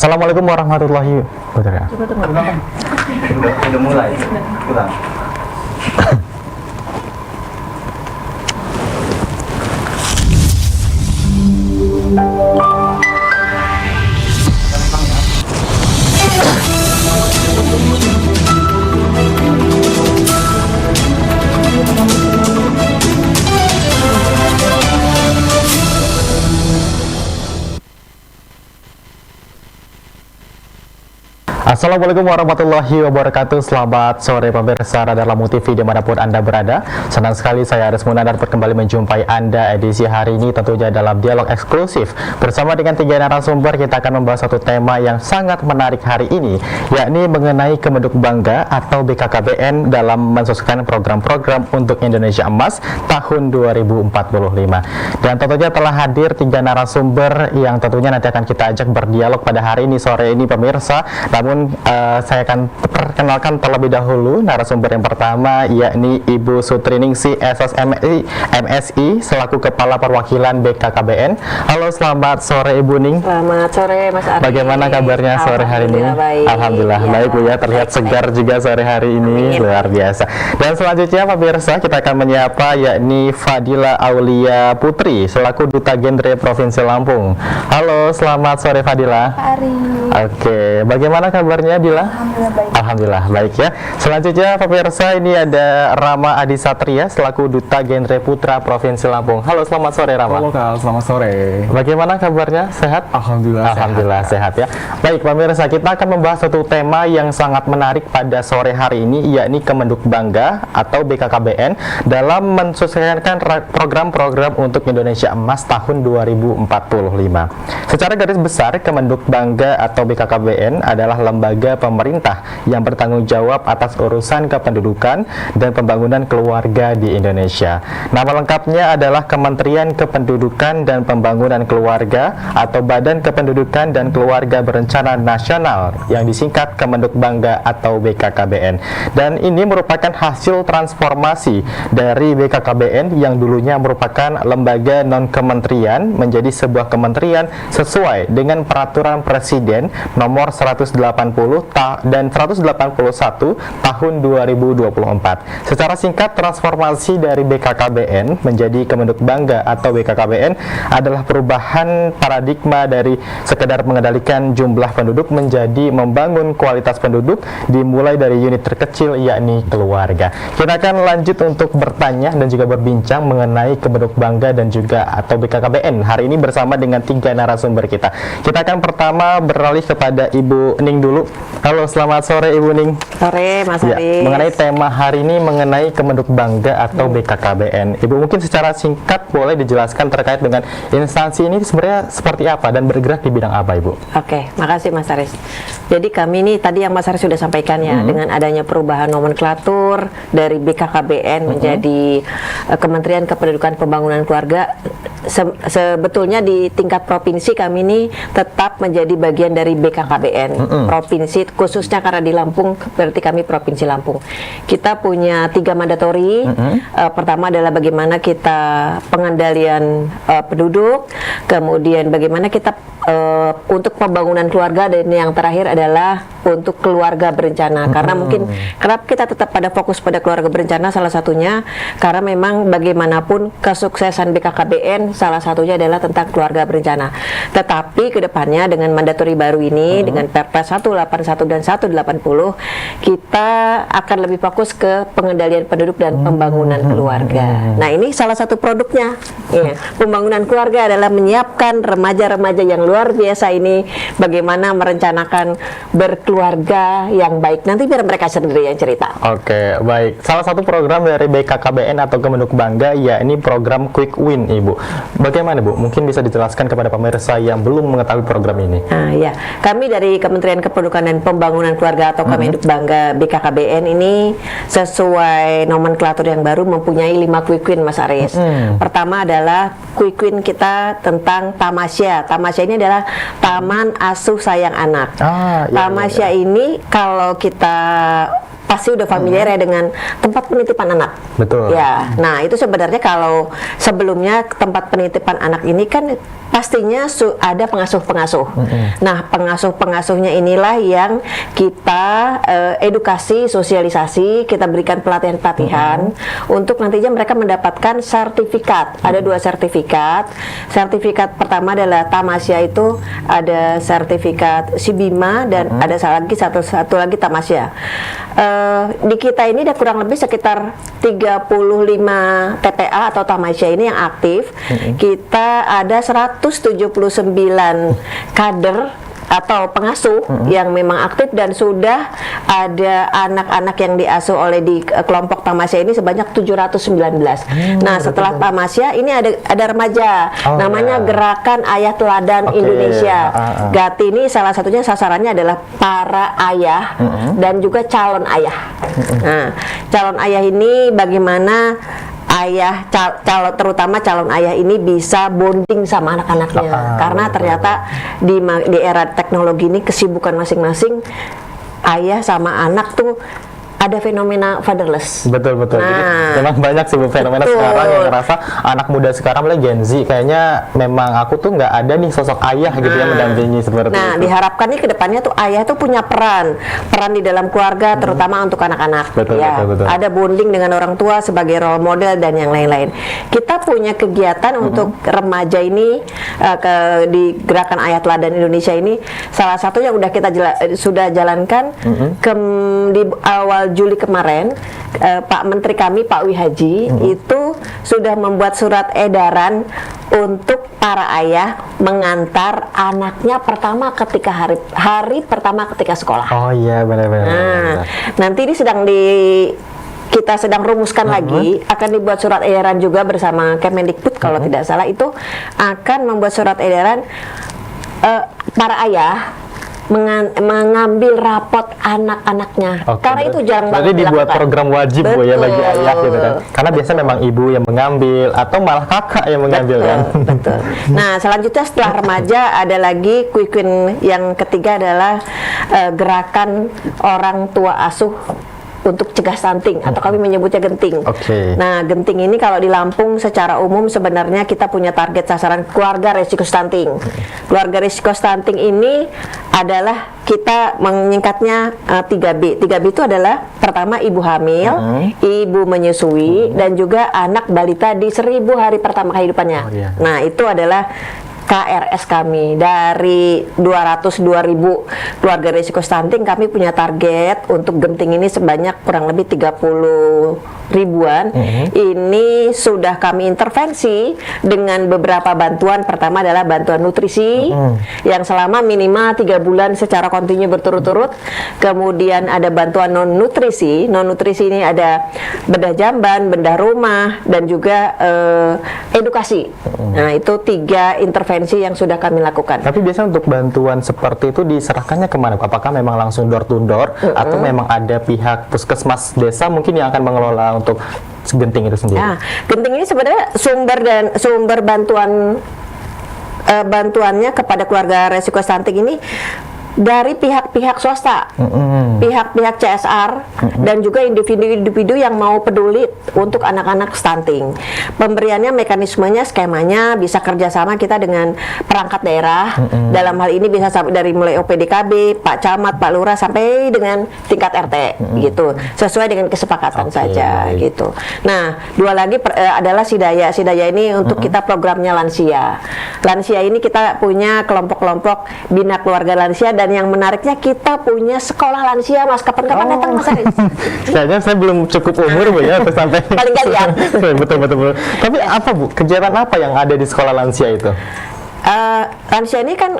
Assalamualaikum warahmatullahi wabarakatuh. Udah mulai. Kurang. Assalamualaikum warahmatullahi wabarakatuh. Selamat sore pemirsa Radar Lamu TV dimanapun Anda berada. Senang sekali saya Aris Munandar kembali menjumpai Anda edisi hari ini, tentunya dalam dialog eksklusif bersama dengan 3 narasumber. Kita akan membahas satu tema yang sangat menarik hari ini, yakni mengenai Kemenduk Bangga atau BKKBN dalam mensukseskan program-program untuk Indonesia Emas tahun 2045. Dan tentunya telah hadir 3 narasumber yang tentunya nanti akan kita ajak berdialog pada hari ini, sore ini pemirsa. Namun saya akan perkenalkan terlebih dahulu narasumber yang pertama, yakni Ibu Sutriningsih SSMI MSI selaku Kepala Perwakilan BKKBN. Halo, selamat sore Ibu Ning. Selamat sore Mas Ari. Bagaimana kabarnya sore hari ini? Baik. Alhamdulillah Ya, baik Bu ya, terlihat baik, segar juga sore hari ini. Amin. Luar biasa. Dan selanjutnya pemirsa kita akan menyapa yakni Fadila Aulia Putri selaku Duta Genre Provinsi Lampung. Halo, selamat sore Fadila. Hari. Oke, bagaimana kabarnya Dila? Alhamdulillah baik. Alhamdulillah baik ya. Selanjutnya pemirsa ini ada Rama Adi Satria selaku Duta Genre Putra Provinsi Lampung. Halo, selamat sore Rama. Halo Kak, selamat sore. Bagaimana kabarnya? Sehat? Alhamdulillah. Alhamdulillah sehat ya. Baik pemirsa, kita akan membahas satu tema yang sangat menarik pada sore hari ini, yakni Kemenduk Bangga atau BKKBN dalam mensukseskan program-program untuk Indonesia Emas tahun 2045. Secara garis besar, Kemenduk Bangga atau BKKBN adalah lembaga pemerintah yang bertanggung jawab atas urusan kependudukan dan pembangunan keluarga di Indonesia. Nama lengkapnya adalah Kementerian Kependudukan dan Pembangunan Keluarga atau Badan Kependudukan dan Keluarga Berencana Nasional yang disingkat Kemenduk Bangga atau BKKBN. Dan ini merupakan hasil transformasi dari BKKBN yang dulunya merupakan lembaga non-kementerian menjadi sebuah kementerian sesuai dengan Peraturan Presiden nomor 180 dan 181 tahun 2024. Secara singkat, transformasi dari BKKBN menjadi Kemenduk Bangga atau BKKBN adalah perubahan paradigma dari sekedar mengendalikan jumlah penduduk menjadi membangun kualitas penduduk, dimulai dari unit terkecil yakni keluarga. Kita akan lanjut untuk bertanya dan juga berbincang mengenai Kemenduk Bangga dan juga atau BKKBN hari ini bersama dengan 3 narasumber kita. Kita akan pertama beralih kepada Ibu Ning dulu. Halo, selamat sore Ibu Ning. Sore Mas Ya, Ari. mengenai tema hari ini mengenai Kemenduk Bangga atau BKKBN. Ibu mungkin secara singkat boleh dijelaskan terkait dengan instansi ini sebenarnya seperti apa dan bergerak di bidang apa Ibu? Oke, makasih Mas Aris. Jadi kami ini tadi yang Mas Aris sudah sampaikan ya, dengan adanya perubahan nomenklatur dari BKKBN menjadi Kementerian Kependudukan Pembangunan Keluarga. Sebetulnya di tingkat provinsi kami ini tetap menjadi bagian dari BKKBN provinsi, khususnya karena di Lampung berarti kami Provinsi Lampung. Kita punya 3 mandatori. Pertama adalah bagaimana kita pengendalian penduduk, kemudian bagaimana kita untuk pembangunan keluarga, dan yang terakhir adalah untuk keluarga berencana. Karena mungkin kenapa kita tetap pada fokus pada keluarga berencana, salah satunya karena memang bagaimanapun kesuksesan BKKBN salah satunya adalah tentang keluarga berencana. Tetapi kedepannya dengan mandatori baru ini, dengan Perpres 181 dan 180, kita akan lebih fokus ke pengendalian penduduk dan pembangunan keluarga. Nah, ini salah satu produknya. Ya, pembangunan keluarga adalah menyiapkan remaja-remaja yang luar biasa ini bagaimana merencanakan berkeluarga yang baik. Nanti biar mereka sendiri yang cerita. Oke, baik. Salah satu program dari BKKBN atau Kemenduk Bangga ya ini program Quick Win, Ibu. Bagaimana, Bu? Mungkin bisa dijelaskan kepada pemirsa yang belum mengetahui program ini. Nah, ya. Kami dari Kementerian Kependudukan dan Pembangunan Keluarga atau Kemenduk Bangga BKKBN ini sesuai nomenklatur yang baru mempunyai 5 quick win, Mas Aris. Pertama adalah quick win kita tentang Tamasya. Tamasya ini adalah Taman Asuh Sayang Anak. Tamasya ini kalau kita pasti udah familiar ya dengan tempat penitipan anak. Betul. Ya, nah itu sebenarnya kalau sebelumnya tempat penitipan anak ini kan pastinya ada pengasuh-pengasuh. Nah, pengasuh-pengasuhnya inilah yang kita edukasi, sosialisasi, kita berikan pelatihan-pelatihan untuk nantinya mereka mendapatkan sertifikat. Ada 2 sertifikat. Sertifikat pertama adalah Tamasya, itu ada sertifikat Sibima dan ada satu lagi Tamasya. Di kita ini ada kurang lebih sekitar 35 TPA atau Tamasya ini yang aktif. Kita ada 179 kader atau pengasuh yang memang aktif, dan sudah ada anak-anak yang diasuh oleh di kelompok Tamasya ini sebanyak 719. Nah, setelah Tamasya ini ada remaja, namanya Gerakan Ayah Teladan Indonesia. GATI ini salah satunya sasarannya adalah para ayah dan juga calon ayah. Nah, calon ayah ini bagaimana ayah terutama calon ayah ini bisa bonding sama anak-anaknya, karena ternyata di era teknologi ini kesibukan masing-masing ayah sama anak tuh ada fenomena fatherless. Betul. Nah, Jadi memang banyak sih fenomena sekarang yang ngerasa anak muda sekarang, mulai Gen Z, kayaknya memang aku tuh nggak ada nih sosok ayah gitu yang mendampingi seperti itu. Nah, diharapkan nih kedepannya tuh ayah tuh punya peran di dalam keluarga, terutama untuk anak-anak. Betul. Ada bonding dengan orang tua sebagai role model dan yang lain-lain. Kita punya kegiatan untuk remaja ini di Gerakan Ayah Teladan Indonesia ini. Salah satu yang udah kita sudah jalankan di awal Juli kemarin, Pak Menteri kami Pak Wihaji itu sudah membuat surat edaran untuk para ayah mengantar anaknya pertama ketika hari pertama ketika sekolah. Oh iya, benar-benar. Nah, nanti ini kita sedang rumuskan lagi, akan dibuat surat edaran juga bersama Kemendikbud kalau tidak salah, itu akan membuat surat edaran para ayah mengambil rapot anak-anaknya. Karena itu jarang banget dilakukan. Dibuat program wajib Bu ya bagi ayah gitu kan. Karena biasanya memang ibu yang mengambil atau malah kakak yang mengambil kan. Betul. Nah, selanjutnya setelah remaja ada lagi quick win yang ketiga adalah gerakan orang tua asuh untuk cegah stunting, atau kami menyebutnya genting. Nah, genting ini kalau di Lampung secara umum sebenarnya kita punya target sasaran keluarga resiko stunting. Keluarga resiko stunting ini adalah kita menyingkatnya 3B. 3B itu adalah pertama ibu hamil, ibu menyusui, dan juga anak balita di 1000 hari pertama kehidupannya. Nah, itu adalah KRS kami. Dari 202.000 keluarga risiko stunting, kami punya target untuk genting ini sebanyak kurang lebih 30 ribuan. Ini sudah kami intervensi dengan beberapa bantuan. Pertama adalah bantuan nutrisi yang selama minimal 3 bulan secara kontinu berturut-turut. Kemudian ada bantuan non nutrisi. Non nutrisi ini ada bedah jamban, bedah rumah, dan juga edukasi. Nah, itu 3 intervensi yang sudah kami lakukan. Tapi biasanya untuk bantuan seperti itu diserahkannya kemana? Apakah memang langsung door to door atau memang ada pihak puskesmas desa mungkin yang akan mengelola untuk genting itu sendiri? Nah, genting ini sebenarnya sumber bantuannya kepada keluarga resiko stunting ini dari pihak-pihak swasta, pihak-pihak CSR, dan juga individu-individu yang mau peduli untuk anak-anak stunting. Pemberiannya, mekanismenya, skemanya bisa kerjasama kita dengan perangkat daerah. Dalam hal ini bisa dari mulai OPDKB, Pak Camat, Pak Lurah, sampai dengan tingkat RT, gitu. Sesuai dengan kesepakatan saja, gitu. Nah, 2 lagi adalah Sidaya. Sidaya ini untuk kita programnya lansia. Lansia ini kita punya kelompok-kelompok bina keluarga lansia. Dan yang menariknya kita punya sekolah lansia, Mas. Kapan-kapan datang, Mas Aris? Kayaknya saya belum cukup umur Bu ya sampai paling kali ya. betul. Tapi apa Bu, kegiatan apa yang ada di sekolah lansia itu? Lansia ini kan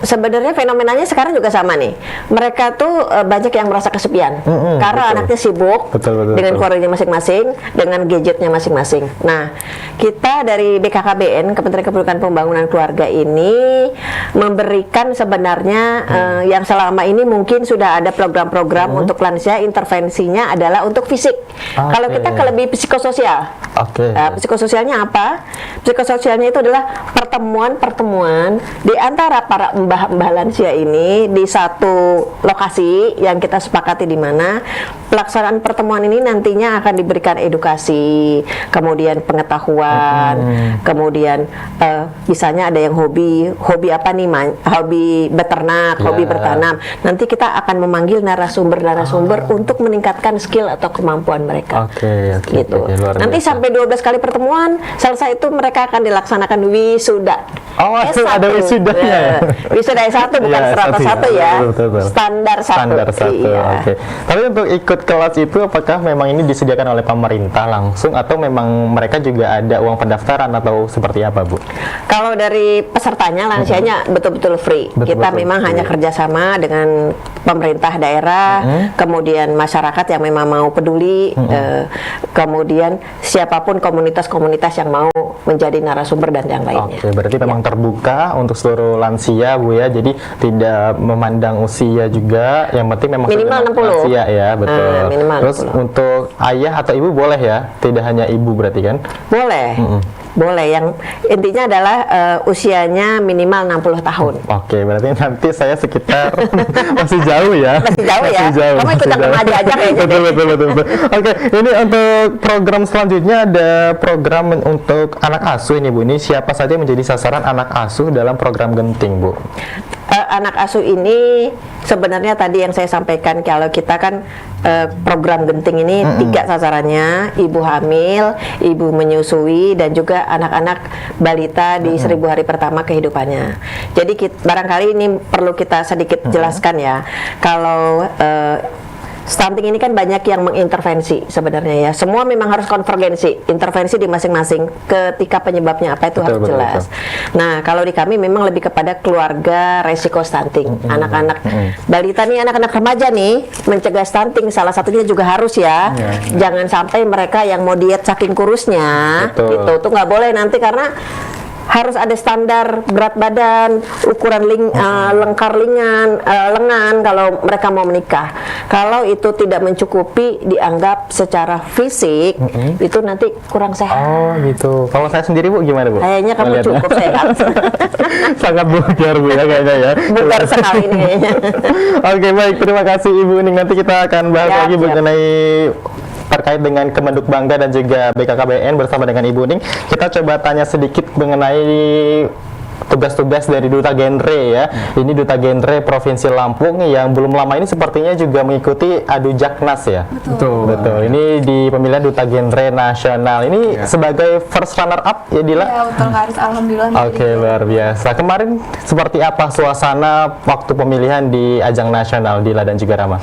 sebenarnya fenomenanya sekarang juga sama nih. Mereka tuh banyak yang merasa kesepian karena anaknya sibuk dengan keluarganya masing-masing, dengan gadgetnya masing-masing. Nah, kita dari BKKBN, Kementerian Kependudukan Pembangunan Keluarga ini memberikan sebenarnya yang selama ini mungkin sudah ada program-program untuk lansia, intervensinya adalah untuk fisik. Kalau kita ke lebih psikososial. Psikososialnya apa? Psikososialnya itu adalah pertemuan-pertemuan di antara para mbah-mbah lansia ini di satu lokasi yang kita sepakati, di mana pelaksanaan pertemuan ini nantinya akan diberikan edukasi, kemudian pengetahuan, kemudian misalnya ada yang hobi apa nih, hobi beternak, hobi bertanam. Nanti kita akan memanggil narasumber untuk meningkatkan skill atau kemampuan mereka. Oke, Gitu. luar Nanti biasa. sampai 12 kali pertemuan, selesai itu mereka akan dilaksanakan wisuda. Oh, ada wisudanya ya? Wisuda S1 bukan Iya, strata S1 1 ya. ya. Betul. Standar 1. Standar 1. Iya. Oke. Tapi untuk ikut kelas itu apakah memang ini disediakan oleh pemerintah langsung atau memang mereka juga ada uang pendaftaran atau seperti apa, Bu? Kalau dari pesertanya, lansianya betul-betul free. Betul-betul Kita memang free. hanya kerjasama dengan pemerintah daerah, kemudian masyarakat yang memang mau peduli, kemudian siapapun komunitas-komunitas yang mau menjadi narasumber dan yang lainnya. Oke, berarti memang terbuka untuk seluruh lansia, Bu ya. Jadi tidak memandang usia juga, yang penting memang Minimal sudah 60. lansia ya, betul. Minimal Terus 60. untuk ayah atau ibu boleh ya, tidak hanya ibu berarti kan? Boleh. Boleh, yang intinya adalah usianya minimal 60 tahun. Oke, berarti nanti saya sekitar masih jauh ya. Masih jauh ya? Masih jauh, Kamu masih ikutan jauh. remaja aja kayaknya. Betul. Oke, ini untuk program selanjutnya ada program untuk anak asuh ini, Bu. Ini siapa saja yang menjadi sasaran anak asuh dalam program Genting, Bu? Anak asuh ini sebenarnya tadi yang saya sampaikan, kalau kita kan program Genting ini 3 sasarannya: ibu hamil, ibu menyusui, dan juga anak-anak balita di 1000 hari pertama kehidupannya. Jadi barangkali ini perlu kita sedikit jelaskan ya. Kalau stunting ini kan banyak yang mengintervensi sebenarnya ya. Semua memang harus konvergensi, intervensi di masing-masing ketika penyebabnya apa itu harus jelas. Nah, kalau di kami memang lebih kepada keluarga resiko stunting. Anak-anak balita nih, anak-anak remaja nih, mencegah stunting salah satunya juga harus ya. Jangan sampai mereka yang mau diet saking kurusnya, gitu. Itu nggak boleh nanti, karena harus ada standar berat badan, ukuran lengkar lengan kalau mereka mau menikah. Kalau itu tidak mencukupi, dianggap secara fisik, itu nanti kurang sehat. Oh gitu. Kalau saya sendiri, Bu, gimana, Bu? Kayaknya kamu Melihatnya? cukup sehat. Sangat bugar, Bu ya kayaknya ya. Bugar sekali ini kayaknya. Oke, baik, terima kasih Ibu. Ini nanti kita akan bahas lagi Siap. mengenai terkait dengan Kemenduk Bangga dan juga BKKBN bersama dengan Ibu Ning. Kita coba tanya sedikit mengenai tugas-tugas dari Duta Genre ya. Ini Duta Genre Provinsi Lampung yang belum lama ini sepertinya juga mengikuti Adu Jaknas ya. Betul. Ini di pemilihan Duta Genre Nasional. Ini sebagai first runner up ya, Dila? Ya betul Kak Aris, alhamdulillah. Oke, luar biasa. Kemarin seperti apa suasana waktu pemilihan di ajang nasional, Dila dan juga Rama?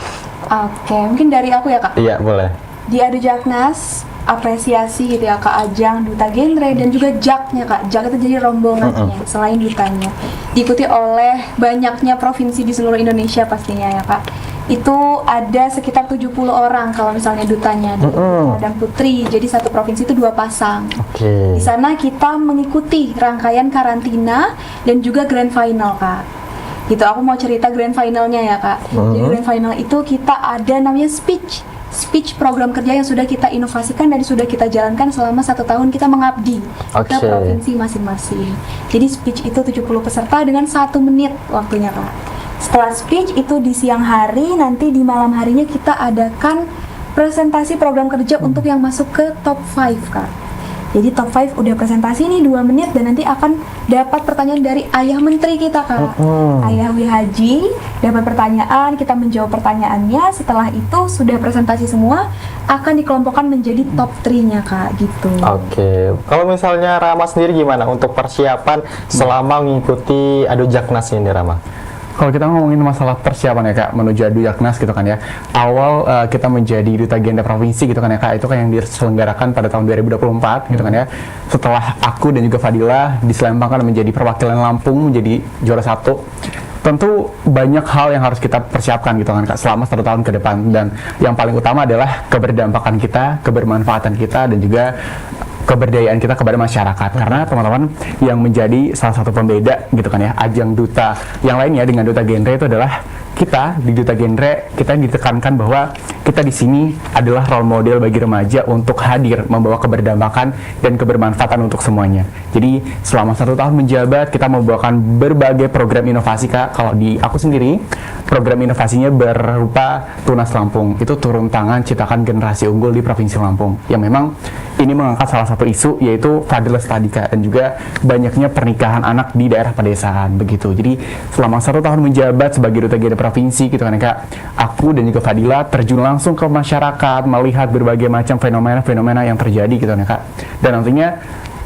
Oke, mungkin dari aku ya Kak. Iya, boleh. Di Adu Jaknas, apresiasi gitu ya Kak Ajang, Duta Genre, dan juga JAK-nya Kak. JAK itu jadi rombongannya, selain dutanya. Diikuti oleh banyaknya provinsi di seluruh Indonesia pastinya ya Kak. Itu ada sekitar 70 orang kalau misalnya dutanya, dan putri. Jadi satu provinsi itu 2 pasang. Oke. Di sana kita mengikuti rangkaian karantina dan juga grand final Kak. Gitu, aku mau cerita grand finalnya ya Kak. Jadi grand final itu kita ada namanya speech program kerja yang sudah kita inovasikan dan sudah kita jalankan selama 1 tahun kita mengabdi ke provinsi masing-masing. Jadi speech itu 70 peserta dengan 1 menit waktunya Kak. Setelah speech itu di siang hari, nanti di malam harinya kita adakan presentasi program kerja untuk yang masuk ke top 5 Kak. Jadi top 5 udah presentasi nih 2 menit, dan nanti akan dapat pertanyaan dari ayah menteri kita Kak. Ayah W. Haji dapat pertanyaan, kita menjawab pertanyaannya. Setelah itu sudah presentasi semua, akan dikelompokkan menjadi top 3-nya Kak, gitu. Oke. Kalau misalnya Rama sendiri gimana untuk persiapan selama mengikuti Adu Jaknas ini, Rama? Kalau kita ngomongin masalah persiapan ya Kak, menuju Adu Jaknas gitu kan ya, awal kita menjadi Duta Genre Provinsi gitu kan ya Kak, itu kan yang diselenggarakan pada tahun 2024 gitu kan ya. Setelah aku dan juga Fadila diselempangkan menjadi perwakilan Lampung, menjadi juara 1, tentu banyak hal yang harus kita persiapkan gitu kan Kak, selama 1 tahun ke depan. Dan yang paling utama adalah keberdampakan kita, kebermanfaatan kita, dan juga keberdayaan kita kepada masyarakat. Karena teman-teman, yang menjadi salah satu pembeda gitu kan ya, ajang duta yang lainnya dengan Duta Genre itu adalah kita di Duta Genre, kita ditekankan bahwa kita di sini adalah role model bagi remaja untuk hadir membawa keberdampatan dan kebermanfaatan untuk semuanya. Jadi selama 1 tahun menjabat, kita membawakan berbagai program inovasi, Kak. Kalau di aku sendiri, program inovasinya berupa Tunas Lampung. Itu turun tangan ciptakan generasi unggul di Provinsi Lampung. Yang memang ini mengangkat salah satu isu, yaitu Fadila Study, Kak, dan juga banyaknya pernikahan anak di daerah pedesaan begitu. Jadi selama 1 tahun menjabat sebagai Duta Genre Provinsi gitu kan, Kak, aku dan juga Fadila terjun langsung ke masyarakat, melihat berbagai macam fenomena-fenomena yang terjadi gitu kan, Kak. Dan nantinya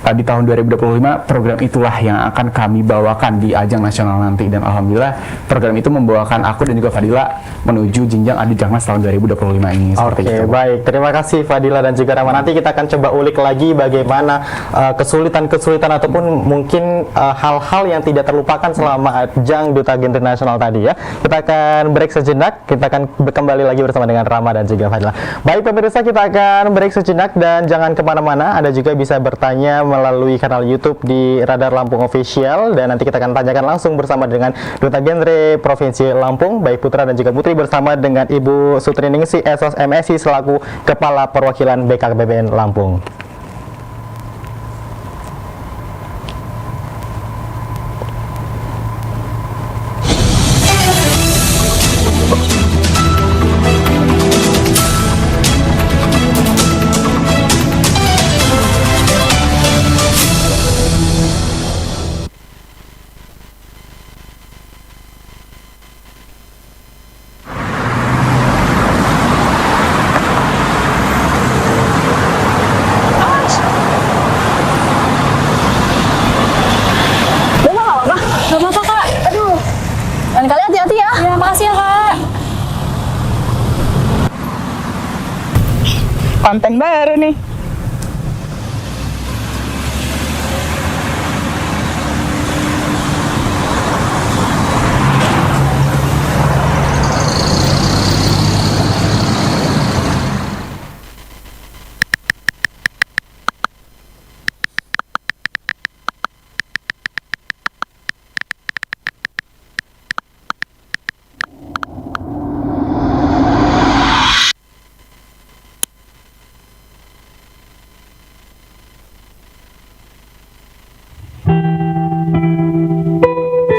di tahun 2025 program itulah yang akan kami bawakan di ajang nasional nanti, dan alhamdulillah program itu membawakan aku dan juga Fadila menuju jenjang Adi Jaknas tahun 2025 ini. Seperti Oke, itu. baik. Terima kasih Fadila dan juga Rama. Nanti kita akan coba ulik lagi bagaimana kesulitan-kesulitan ataupun mungkin hal-hal yang tidak terlupakan selama ajang Duta Genre Nasional tadi ya. Kita akan break sejenak. Kita akan kembali lagi bersama dengan Rama dan juga Fadila. Baik pemirsa, kita akan break sejenak dan jangan kemana-mana. Anda juga bisa bertanya melalui kanal YouTube di Radar Lampung Official, dan nanti kita akan tanyakan langsung bersama dengan Duta Genre Provinsi Lampung, baik Putra dan juga Putri, bersama dengan Ibu Sutriningsih Esos MSI selaku Kepala Perwakilan BKKBN Lampung. Gak apa-apa kak, aduh. Lain kali hati-hati ya. Ya, makasih ya kak. Konten baru nih.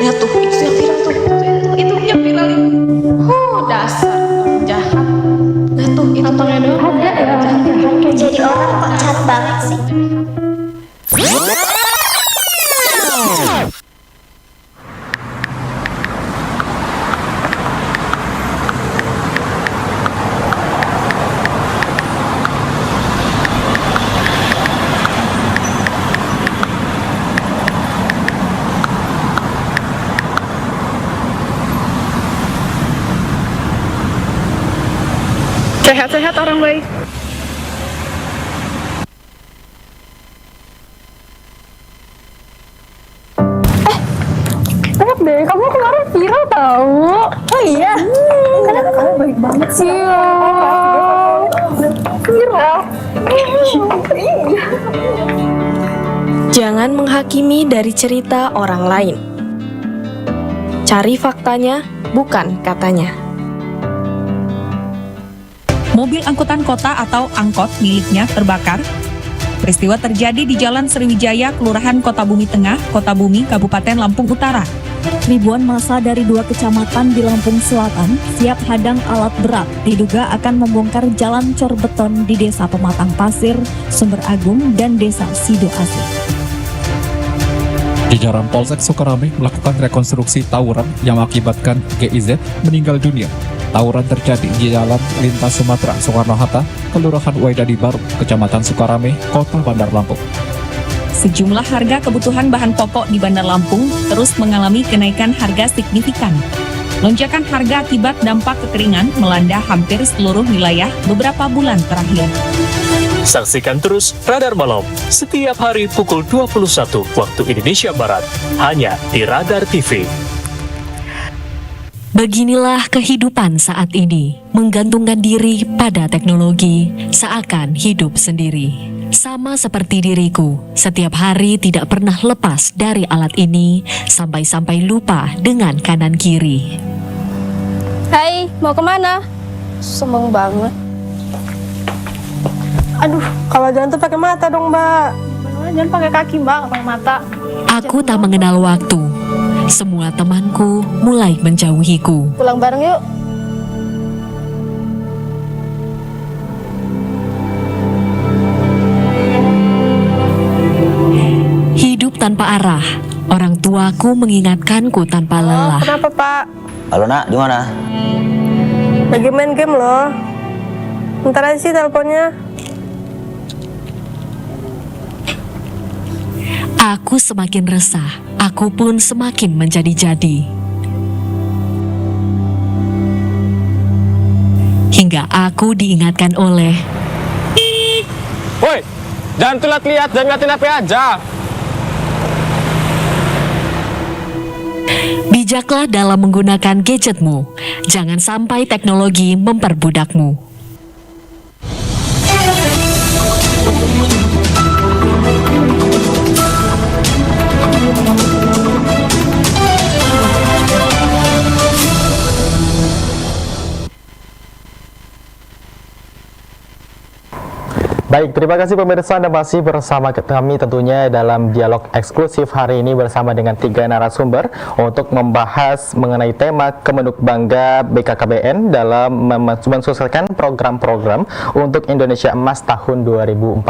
Lihat tuh, itu yang viral tuh. Itu yang viral. Dasar jahat. Lihat tuh, itu orangnya doang. Ada ya orang jahat. Jadi orang kok jahat banget sih. Sehat-sehat orang baik. Enak deh, kamu kemarin viral tahu. Oh iya. Kenapa kamu baik banget sih? Iya. Viral. Jangan menghakimi dari cerita orang lain. Cari faktanya, bukan katanya. Mobil angkutan kota atau angkot miliknya terbakar. Peristiwa terjadi di Jalan Sriwijaya, Kelurahan Kota Bumi Tengah, Kota Bumi, Kabupaten Lampung Utara. Ribuan massa dari 2 kecamatan di Lampung Selatan siap hadang alat berat diduga akan membongkar jalan cor beton di Desa Pematang Pasir, Sumber Agung, dan Desa Sido Asih. Jajaran Polsek Sukarame melakukan rekonstruksi tawuran yang mengakibatkan GIZ meninggal dunia. Tawuran terjadi di Jalan Lintas Sumatera Soekarno-Hatta, Kelurahan Waidadi Baru, Kecamatan Sukarame, Kota Bandar Lampung. Sejumlah harga kebutuhan bahan pokok di Bandar Lampung terus mengalami kenaikan harga signifikan. Lonjakan harga akibat dampak kekeringan melanda hampir seluruh wilayah beberapa bulan terakhir. Saksikan terus Radar Malam setiap hari pukul 21 waktu Indonesia Barat, hanya di Radar TV. Beginilah kehidupan saat ini, menggantungkan diri pada teknologi, seakan hidup sendiri. Sama seperti diriku, setiap hari tidak pernah lepas dari alat ini, sampai-sampai lupa dengan kanan kiri. Hai, mau kemana? Semeng banget. Aduh, kalau jalan tuh pakai mata dong, Mbak. Jangan pakai kaki, Mbak, pakai mata. Aku tak mengenal waktu. Semua temanku mulai menjauhiku. Pulang bareng yuk. Hidup tanpa arah. Orang tuaku mengingatkanku tanpa lelah. Kenapa, Pak? Halo nak, di mana? Lagi main game loh. Bentar aja sih teleponnya. Aku semakin resah. Aku pun semakin menjadi-jadi. Hingga aku diingatkan oleh... Woi, jangan tuh lihat-lihat, jangan ngeliatin HP aja. Bijaklah dalam menggunakan gadgetmu. Jangan sampai teknologi memperbudakmu. Baik, terima kasih pemirsa, Anda masih bersama kami tentunya dalam dialog eksklusif hari ini bersama dengan 3 narasumber untuk membahas mengenai tema Kemenuk Bangga BKKBN dalam mensukseskan program-program untuk Indonesia Emas tahun 2045.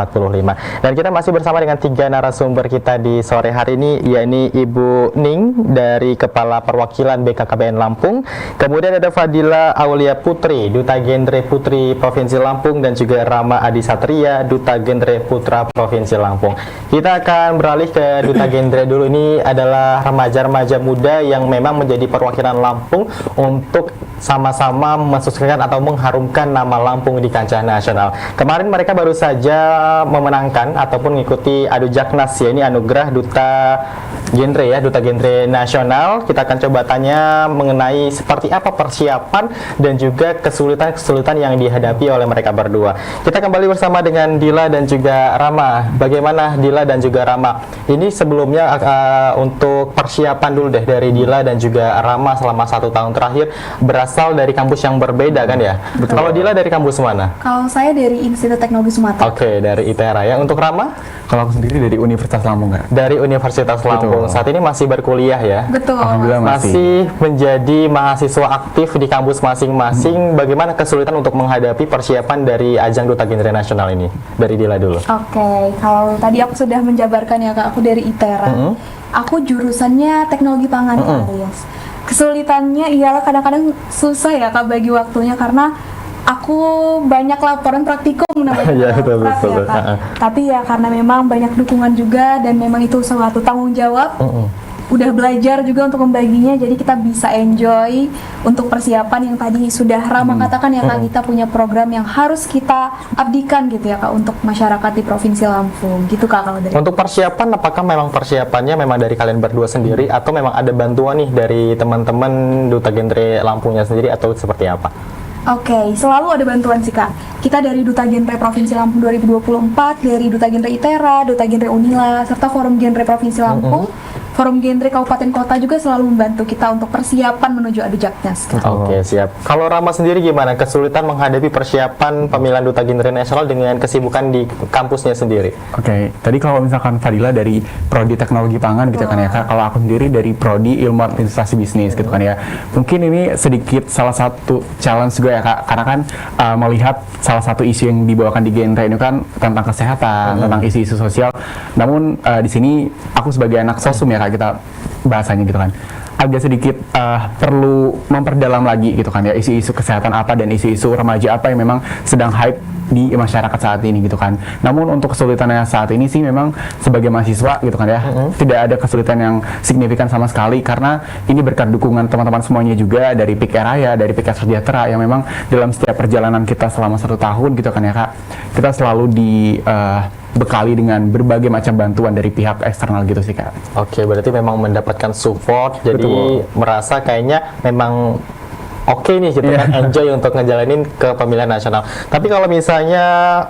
Dan kita masih bersama dengan 3 narasumber kita di sore hari ini, yakni Ibu Ning dari Kepala Perwakilan BKKBN Lampung, kemudian ada Fadila Aulia Putri, Duta Genre Putri Provinsi Lampung, dan juga Rama Adi Satria, Duta Genre Putra Provinsi Lampung. Kita akan beralih ke Duta Genre dulu. Ini adalah remaja-remaja muda yang memang menjadi perwakilan Lampung untuk sama-sama mensukseskan atau mengharumkan nama Lampung di kancah nasional. Kemarin mereka baru saja memenangkan ataupun mengikuti adu Jaknas, ya, ini anugerah Duta Genre, ya, Duta Genre Nasional. Kita akan coba tanya mengenai seperti apa persiapan dan juga kesulitan-kesulitan yang dihadapi oleh mereka berdua. Kita kembali bersama dengan Dila dan juga Rama. Bagaimana Dila dan juga Rama? Ini sebelumnya untuk persiapan dulu deh dari Dila dan juga Rama selama 1 tahun terakhir berasal dari kampus yang berbeda kan ya? Betul. Kalau Dila dari kampus mana? Kalau saya dari Institut Teknologi Sumatera. Oke, dari ITERA ya. Untuk Rama? Kalau aku sendiri dari Universitas Lampung, Kak. Dari Universitas Lampung. Saat ini masih berkuliah ya? Betul. Alhamdulillah masih menjadi mahasiswa aktif di kampus masing-masing. Bagaimana kesulitan untuk menghadapi persiapan dari ajang Duta Genre Nasional ini? Dari Dila dulu. Oke, kalau tadi aku sudah menjabarkan ya Kak, aku dari ITERA. Aku jurusannya teknologi pangan, alias. Kesulitannya ialah kadang-kadang susah ya Kak bagi waktunya karena aku banyak laporan praktikum namanya. betul. Tapi ya karena memang banyak dukungan juga dan memang itu suatu tanggung jawab. Udah belajar juga untuk membaginya, jadi kita bisa enjoy untuk persiapan yang tadi sudah Rama katakan ya Kak, kita punya program yang harus kita abdikan gitu ya Kak untuk masyarakat di Provinsi Lampung gitu Kak. Kalau dari untuk persiapan, apakah memang persiapannya memang dari kalian berdua sendiri atau memang ada bantuan nih dari teman-teman Duta Genre Lampungnya sendiri atau seperti apa? Oke, selalu ada bantuan sih Kak. Kita dari Duta Genre Provinsi Lampung 2024, dari Duta Genre ITERA, Duta Genre Unila, serta Forum Genre Provinsi Lampung, Forum Genre Kabupaten Kota juga selalu membantu kita untuk persiapan menuju adu Jaknas. Oke, siap. Kalau Rama sendiri gimana? Kesulitan menghadapi persiapan pemilihan Duta Genre Nasional dengan kesibukan di kampusnya sendiri? Oke, tadi kalau misalkan Fadila dari Prodi Teknologi Pangan gitu kan ya Kak, kalau aku sendiri dari Prodi Ilmu Administrasi Bisnis gitu kan ya. Mungkin ini sedikit salah satu challenge juga ya Kak, karena kan melihat salah satu isu yang dibawakan di genre ini kan tentang kesehatan, tentang isu-isu sosial. Namun di sini aku sebagai anak sosum ya Kak, kita bahasanya gitu kan, agak sedikit perlu memperdalam lagi gitu kan ya, isu-isu kesehatan apa dan isu-isu remaja apa yang memang sedang hype di masyarakat saat ini gitu kan. Namun untuk kesulitannya saat ini sih memang sebagai mahasiswa gitu kan ya, tidak ada kesulitan yang signifikan sama sekali karena ini berkat dukungan teman-teman semuanya juga dari PIK Raya, dari PIK Sejahtera yang memang dalam setiap perjalanan kita selama 1 tahun gitu kan ya Kak, kita selalu bekali dengan berbagai macam bantuan dari pihak eksternal gitu sih Kak. Oke, berarti memang mendapatkan support, jadi merasa kayaknya memang oke nih gitu kan, enjoy untuk ngejalanin ke pemilihan nasional. Tapi kalau misalnya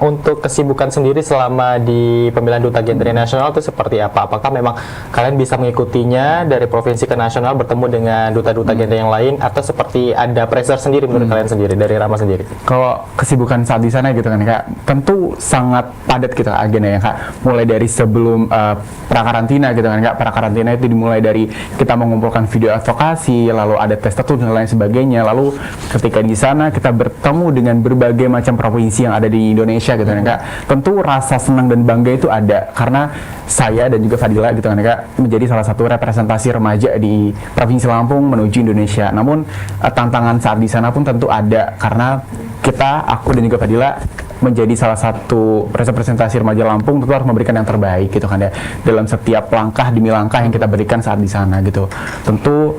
untuk kesibukan sendiri selama di pemilihan duta genre nasional itu seperti apa? Apakah memang kalian bisa mengikutinya dari provinsi ke nasional bertemu dengan duta-duta genre yang lain, atau seperti ada pressure sendiri menurut kalian sendiri dari Rama sendiri? Kalau kesibukan saat di sana gitu kan Kak, tentu sangat padat kita agendanya Kak. Mulai dari sebelum prakarantina gitu kan Kak. Prakarantina itu dimulai dari kita mengumpulkan video advokasi, lalu ada tes tertutup dan lain sebagainya. Lalu ketika di sana kita bertemu dengan berbagai macam provinsi yang ada di Indonesia gitu kan Kak. Tentu rasa senang dan bangga itu ada, karena saya dan juga Fadila gitu kan Kak menjadi salah satu representasi remaja di Provinsi Lampung menuju Indonesia. Namun tantangan saat di sana pun tentu ada, karena aku dan juga Fadila menjadi salah satu representasi remaja Lampung, tentu harus memberikan yang terbaik gitu kan ya, dalam setiap langkah demi langkah yang kita berikan saat di sana gitu. Tentu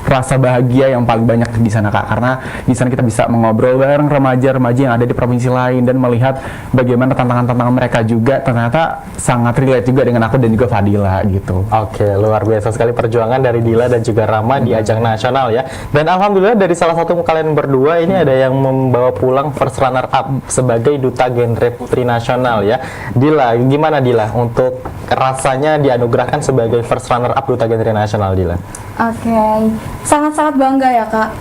rasa bahagia yang paling banyak di sana Kak, karena di sana kita bisa mengobrol bareng remaja-remaja yang ada di provinsi lain dan melihat bagaimana tantangan-tantangan mereka juga ternyata sangat relate juga dengan aku dan juga Fadila gitu. Oke, luar biasa sekali perjuangan dari Dila dan juga Rama di ajang nasional ya. Dan alhamdulillah dari salah satu kalian berdua ini ada yang membawa pulang first runner up sebagai duta genre putri nasional ya. Dila, gimana Dila untuk rasanya dianugerahkan sebagai first runner up duta genre nasional, Dila? Oke, sangat-sangat bangga ya Kak.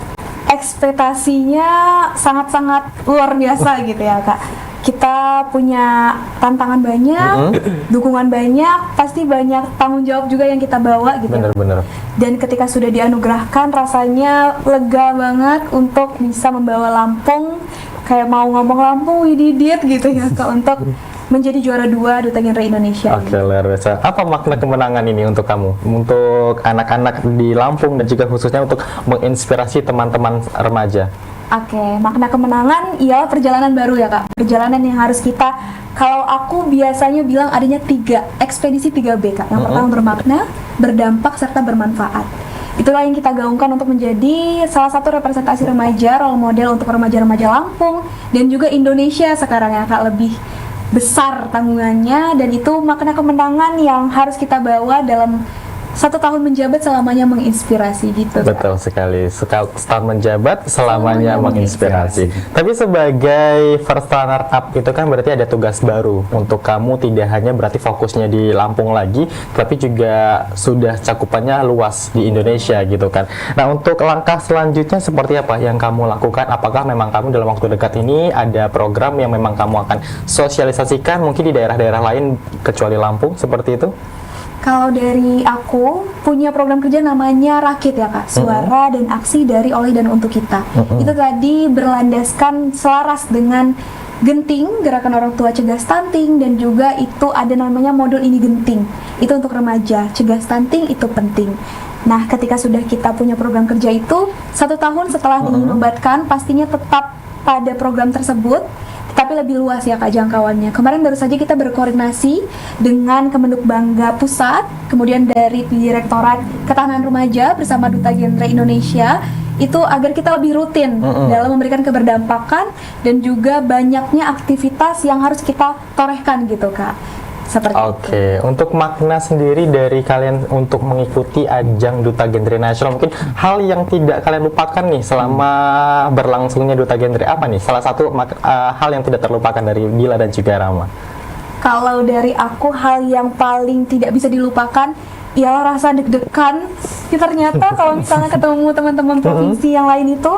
Ekspektasinya sangat-sangat luar biasa gitu ya Kak. Kita punya tantangan banyak, dukungan banyak, pasti banyak tanggung jawab juga yang kita bawa gitu. Bener-bener. Dan ketika sudah dianugerahkan rasanya lega banget untuk bisa membawa Lampung, kayak mau ngomong Lampung wididit gitu ya Kak, untuk menjadi juara 2 duta genre Indonesia. Oke, luar biasa. Apa makna kemenangan ini untuk kamu, untuk anak-anak di Lampung dan juga khususnya untuk menginspirasi teman-teman remaja? Oke, makna kemenangan ialah perjalanan baru ya Kak. Perjalanan yang harus kita, kalau aku biasanya bilang adanya 3, ekspedisi 3B Kak. Yang pertama bermakna, berdampak, serta bermanfaat. Itulah yang kita gaungkan untuk menjadi salah satu representasi remaja, role model untuk remaja-remaja Lampung dan juga Indonesia sekarang ya Kak, lebih besar tanggungannya, dan itu makna kemenangan yang harus kita bawa dalam 1 tahun menjabat selamanya menginspirasi gitu. Betul sekali, setahun menjabat selamanya menginspirasi. Tapi sebagai first runner up itu kan berarti ada tugas baru untuk kamu, tidak hanya berarti fokusnya di Lampung lagi, tapi juga sudah cakupannya luas di Indonesia gitu kan. Nah, untuk langkah selanjutnya seperti apa yang kamu lakukan? Apakah memang kamu dalam waktu dekat ini ada program yang memang kamu akan sosialisasikan mungkin di daerah-daerah lain kecuali Lampung seperti itu? Kalau dari aku punya program kerja namanya Rakit ya Kak, suara dan aksi dari, oleh, dan untuk kita. Itu tadi berlandaskan selaras dengan Genting, gerakan orang tua cegah stunting, dan juga itu ada namanya modul ini Genting. Itu untuk remaja, cegah stunting itu penting. Nah, ketika sudah kita punya program kerja itu, 1 tahun setelah dinobatkan, pastinya tetap pada program tersebut, tapi lebih luas ya Kak jangkauannya. Kemarin baru saja kita berkoordinasi dengan Kemenduk Bangga Pusat, kemudian dari Direktorat Ketahanan Remaja bersama Duta Genre Indonesia, itu agar kita lebih rutin dalam memberikan keberdampakan dan juga banyaknya aktivitas yang harus kita torehkan gitu Kak. Oke, untuk makna sendiri dari kalian untuk mengikuti ajang Duta Genre Nasional, mungkin hal yang tidak kalian lupakan nih selama berlangsungnya Duta Genre, apa nih? Salah satu hal yang tidak terlupakan dari Dila dan juga Rama. Kalau dari aku, hal yang paling tidak bisa dilupakan ialah rasa deg-degan. Ternyata kalau misalnya ketemu teman-teman provinsi yang lain itu,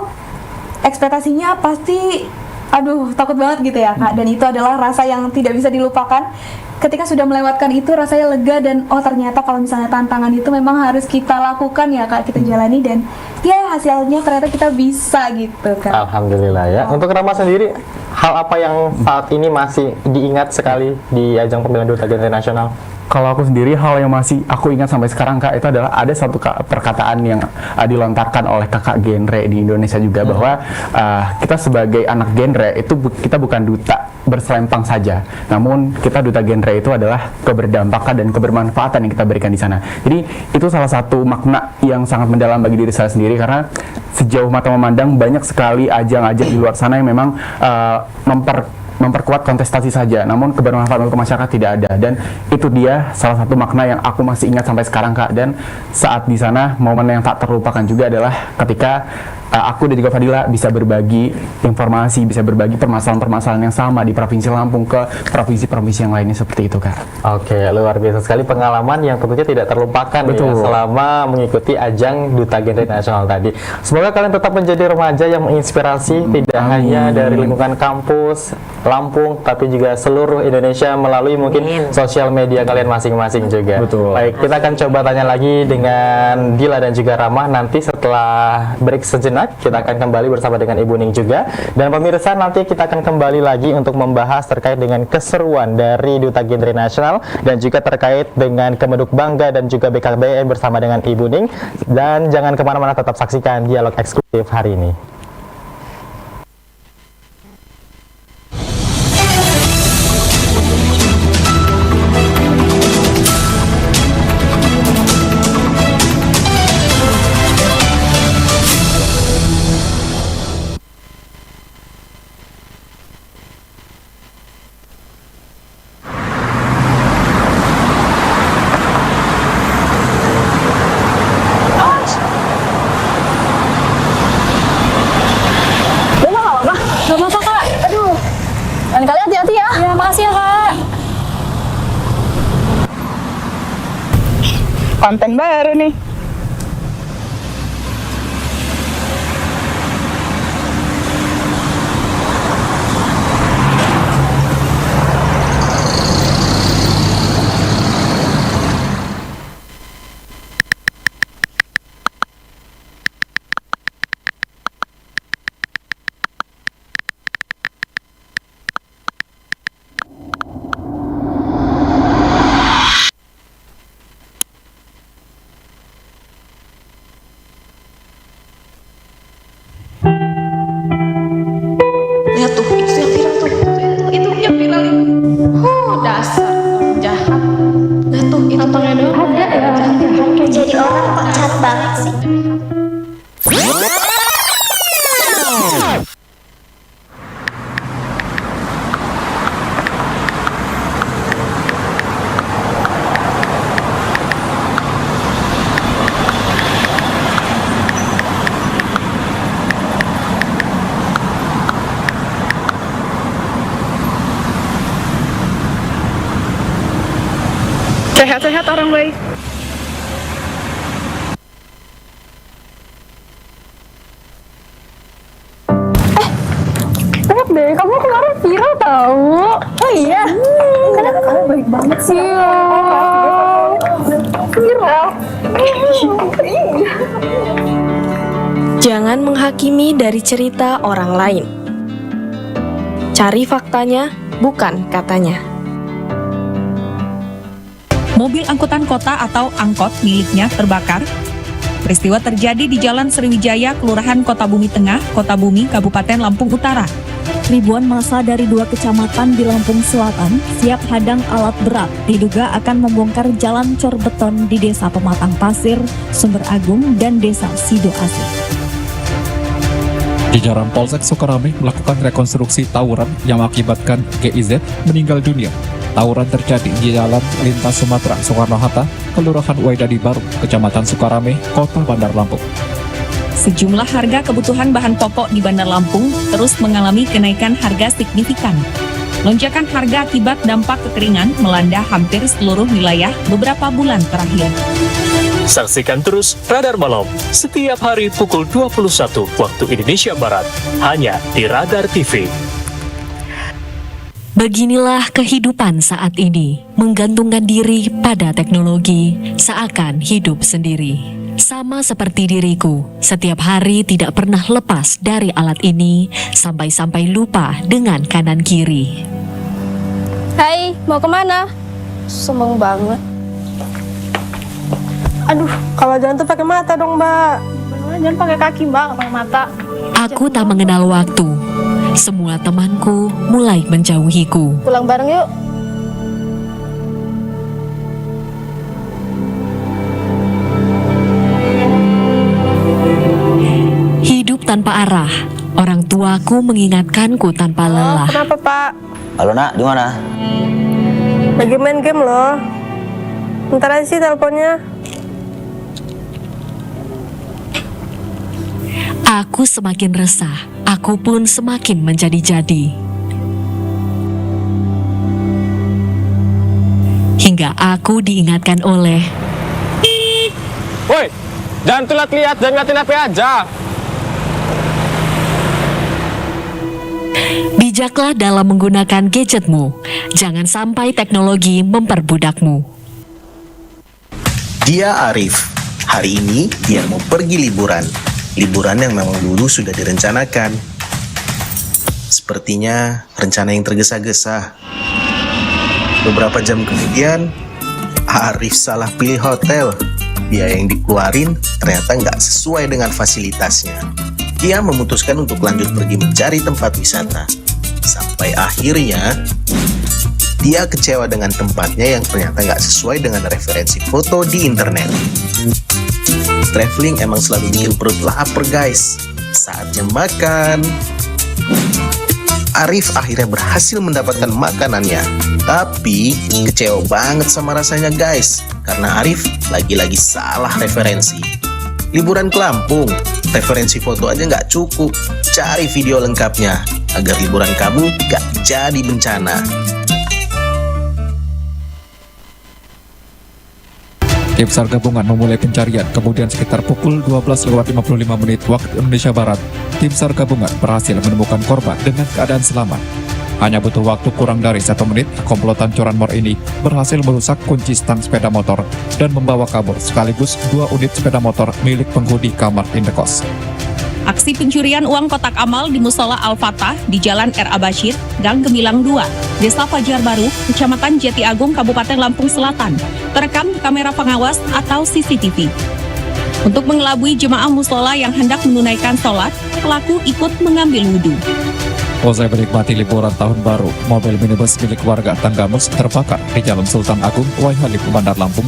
ekspektasinya pasti aduh takut banget gitu ya Kak, dan itu adalah rasa yang tidak bisa dilupakan. Ketika sudah melewatkan itu rasanya lega, dan oh ternyata kalau misalnya tantangan itu memang harus kita lakukan ya Kak, kita jalani, dan ya hasilnya ternyata kita bisa gitu Kak. Alhamdulillah ya. Untuk Rama sendiri, hal apa yang saat ini masih diingat sekali di ajang pemilihan Duta Genre Nasional? Kalau aku sendiri, hal yang masih aku ingat sampai sekarang Kak, itu adalah ada satu perkataan yang dilontarkan oleh kakak genre di Indonesia juga, bahwa kita sebagai anak genre itu kita bukan duta berselempang saja, namun kita duta genre itu adalah keberdampakan dan kebermanfaatan yang kita berikan di sana. Jadi itu salah satu makna yang sangat mendalam bagi diri saya sendiri, karena sejauh mata memandang banyak sekali ajang-ajang di luar sana yang memang memperkuat kontestasi saja, namun kebermanfaatan untuk masyarakat tidak ada, dan itu dia salah satu makna yang aku masih ingat sampai sekarang Kak. Dan saat di sana, momen yang tak terlupakan juga adalah ketika aku dan juga Fadila bisa berbagi informasi, bisa berbagi permasalahan-permasalahan yang sama di Provinsi Lampung ke provinsi-provinsi yang lainnya seperti itu, Kak. Oke, luar biasa sekali pengalaman yang tentunya tidak terlupakan ya selama mengikuti ajang Duta Genre Nasional tadi. Semoga kalian tetap menjadi remaja yang menginspirasi tidak hanya dari lingkungan kampus Lampung, tapi juga seluruh Indonesia melalui mungkin sosial media kalian masing-masing juga. Betul. Baik, kita akan coba tanya lagi dengan Dila dan juga Rama nanti setelah break sejenak. Kita akan kembali bersama dengan Ibu Ning juga. Dan pemirsa, nanti kita akan kembali lagi untuk membahas terkait dengan keseruan dari Duta Genre Nasional dan juga terkait dengan Kemenduk Bangga dan juga BKKBN bersama dengan Ibu Ning. Dan jangan kemana-mana, tetap saksikan dialog eksklusif hari ini. Gak apa-apa kak, aduh. Lain kali hati-hati ya. Ya, makasih ya kak. Konten baru nih. Lihat tuh, itu yang viral tuh. Itu yang viral. Dasar jahat. Lihat tuh, itu fotonya doang. Ada ya. Jadi orang kok jahat banget sih. Sehat-sehat orang baik. Lihat deh, kamu kemarin viral tahu. Oh iya. Kenapa kamu baik banget sih? Viral. Jangan menghakimi dari cerita orang lain. Cari faktanya, bukan katanya. Mobil angkutan kota atau angkot miliknya terbakar. Peristiwa terjadi di Jalan Sriwijaya, Kelurahan Kota Bumi Tengah, Kota Bumi, Kabupaten Lampung Utara. Ribuan massa dari 2 kecamatan di Lampung Selatan siap hadang alat berat diduga akan membongkar jalan cor beton di Desa Pematang Pasir, Sumber Agung, dan Desa Sido Asih. Jajaran Polsek Sukarame melakukan rekonstruksi tawuran yang mengakibatkan GIZ meninggal dunia. Tawuran terjadi di Jalan Lintas Sumatera Soekarno-Hatta, Kelurahan Waidadi Baru, Kecamatan Sukarame, Kota Bandar Lampung. Sejumlah harga kebutuhan bahan pokok di Bandar Lampung terus mengalami kenaikan harga signifikan. Lonjakan harga akibat dampak kekeringan melanda hampir seluruh wilayah beberapa bulan terakhir. Saksikan terus Radar Malam setiap hari pukul 21 waktu Indonesia Barat, hanya di Radar TV. Beginilah kehidupan saat ini, menggantungkan diri pada teknologi, seakan hidup sendiri. Sama seperti diriku, setiap hari tidak pernah lepas dari alat ini, sampai-sampai lupa dengan kanan kiri. Hai, mau kemana? Sombong banget. Aduh, kalau jalan tuh pakai mata dong, Mbak. Jangan pakai kaki, Mbak, nggak pakai mata. Aku tak mengenal waktu. Semua temanku mulai menjauhiku. Pulang bareng yuk. Hidup tanpa arah. Orang tuaku mengingatkanku tanpa lelah. Kenapa, Pak? Halo nak, di mana? Lagi main game loh. Bentar aja sih teleponnya. Aku semakin resah, aku pun semakin menjadi-jadi. Hingga aku diingatkan oleh, Woi, jangan telat lihat, jangan ngeliatin HP aja. bijaklah dalam menggunakan gadgetmu. Jangan sampai teknologi memperbudakmu. Dia Arif. Hari ini dia mau pergi liburan. Liburan yang memang dulu sudah direncanakan. Sepertinya rencana yang tergesa-gesa. Beberapa jam kemudian, Arif salah pilih hotel. Biaya yang dikeluarin ternyata nggak sesuai dengan fasilitasnya. Dia memutuskan untuk lanjut pergi mencari tempat wisata. Sampai akhirnya, dia kecewa dengan tempatnya yang ternyata nggak sesuai dengan referensi foto di internet. Traveling emang selalu bikin perut lapar guys. Saatnya makan. Arif akhirnya berhasil mendapatkan makanannya. Tapi kecewa banget sama rasanya guys. Karena Arif lagi-lagi salah referensi. Liburan ke Lampung, referensi foto aja nggak cukup. Cari video lengkapnya agar liburan kamu gak jadi bencana. Tim SAR gabungan memulai pencarian, kemudian sekitar pukul 12:55 waktu Indonesia Barat, tim SAR gabungan berhasil menemukan korban dengan keadaan selamat. Hanya butuh waktu kurang dari 1 menit, komplotan curanmor ini berhasil merusak kunci stang sepeda motor dan membawa kabur sekaligus 2 unit sepeda motor milik penghuni kamar indekos. Aksi pencurian uang kotak amal di Musola Al-Fatah di Jalan R.A. Bashir, Gang Gemilang 2, Desa Fajar Baru, Kecamatan Jati Agung, Kabupaten Lampung Selatan, terekam kamera pengawas atau CCTV. Untuk mengelabui jemaah musola yang hendak menunaikan sholat, pelaku ikut mengambil wudhu. Usai menikmati liburan tahun baru, mobil minibus milik warga Tanggamus terbakar di Jalan Sultan Agung, Waihalim, Bandar Lampung.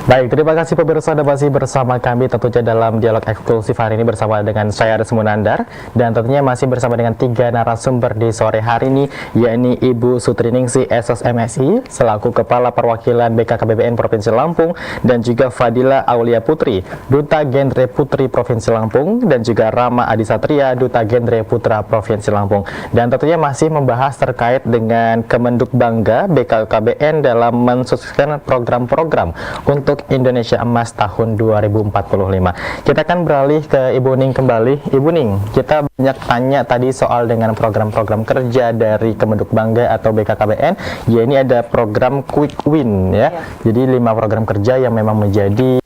Baik, terima kasih pemirsa, Anda masih bersama kami tentunya dalam dialog eksklusif hari ini bersama dengan saya Aris Munandar, dan tentunya masih bersama dengan 3 narasumber di sore hari ini, yakni Ibu Sutriningsih SSMSI selaku Kepala Perwakilan BKKBN Provinsi Lampung, dan juga Fadila Aulia Putri, Duta Genre Putri Provinsi Lampung, dan juga Rama Adisatria, Duta Genre Putra Provinsi Lampung. Dan tentunya masih membahas terkait dengan Kemenduk Bangga BKKBN dalam mensukseskan program-program untuk Indonesia Emas tahun 2045. Kita akan beralih ke Ibu Ning kembali. Ibu Ning, kita banyak tanya tadi soal dengan program-program kerja dari Kemenduk Bangga atau BKKBN. Ya, ini ada program Quick Win ya. Jadi 5 program kerja yang memang menjadi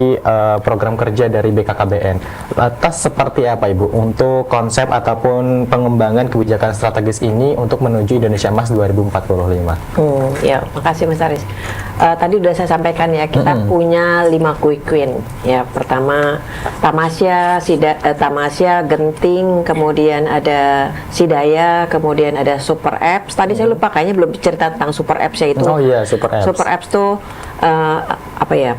program kerja dari BKKBN. Lantas seperti apa Ibu untuk konsep ataupun pengembangan kebijakan strategis ini untuk menuju Indonesia Emas 2045? Ya, makasih Mas Aris. Tadi udah saya sampaikan ya, kita punya 5 quick win. Ya, pertama Tamasya, Tamasya, Genting, kemudian ada Sidaya, kemudian ada Super Apps. Tadi saya lupa, kayaknya belum cerita tentang Super Apps, yaitu Oh iya, Super Apps. Super Apps tuh apa ya?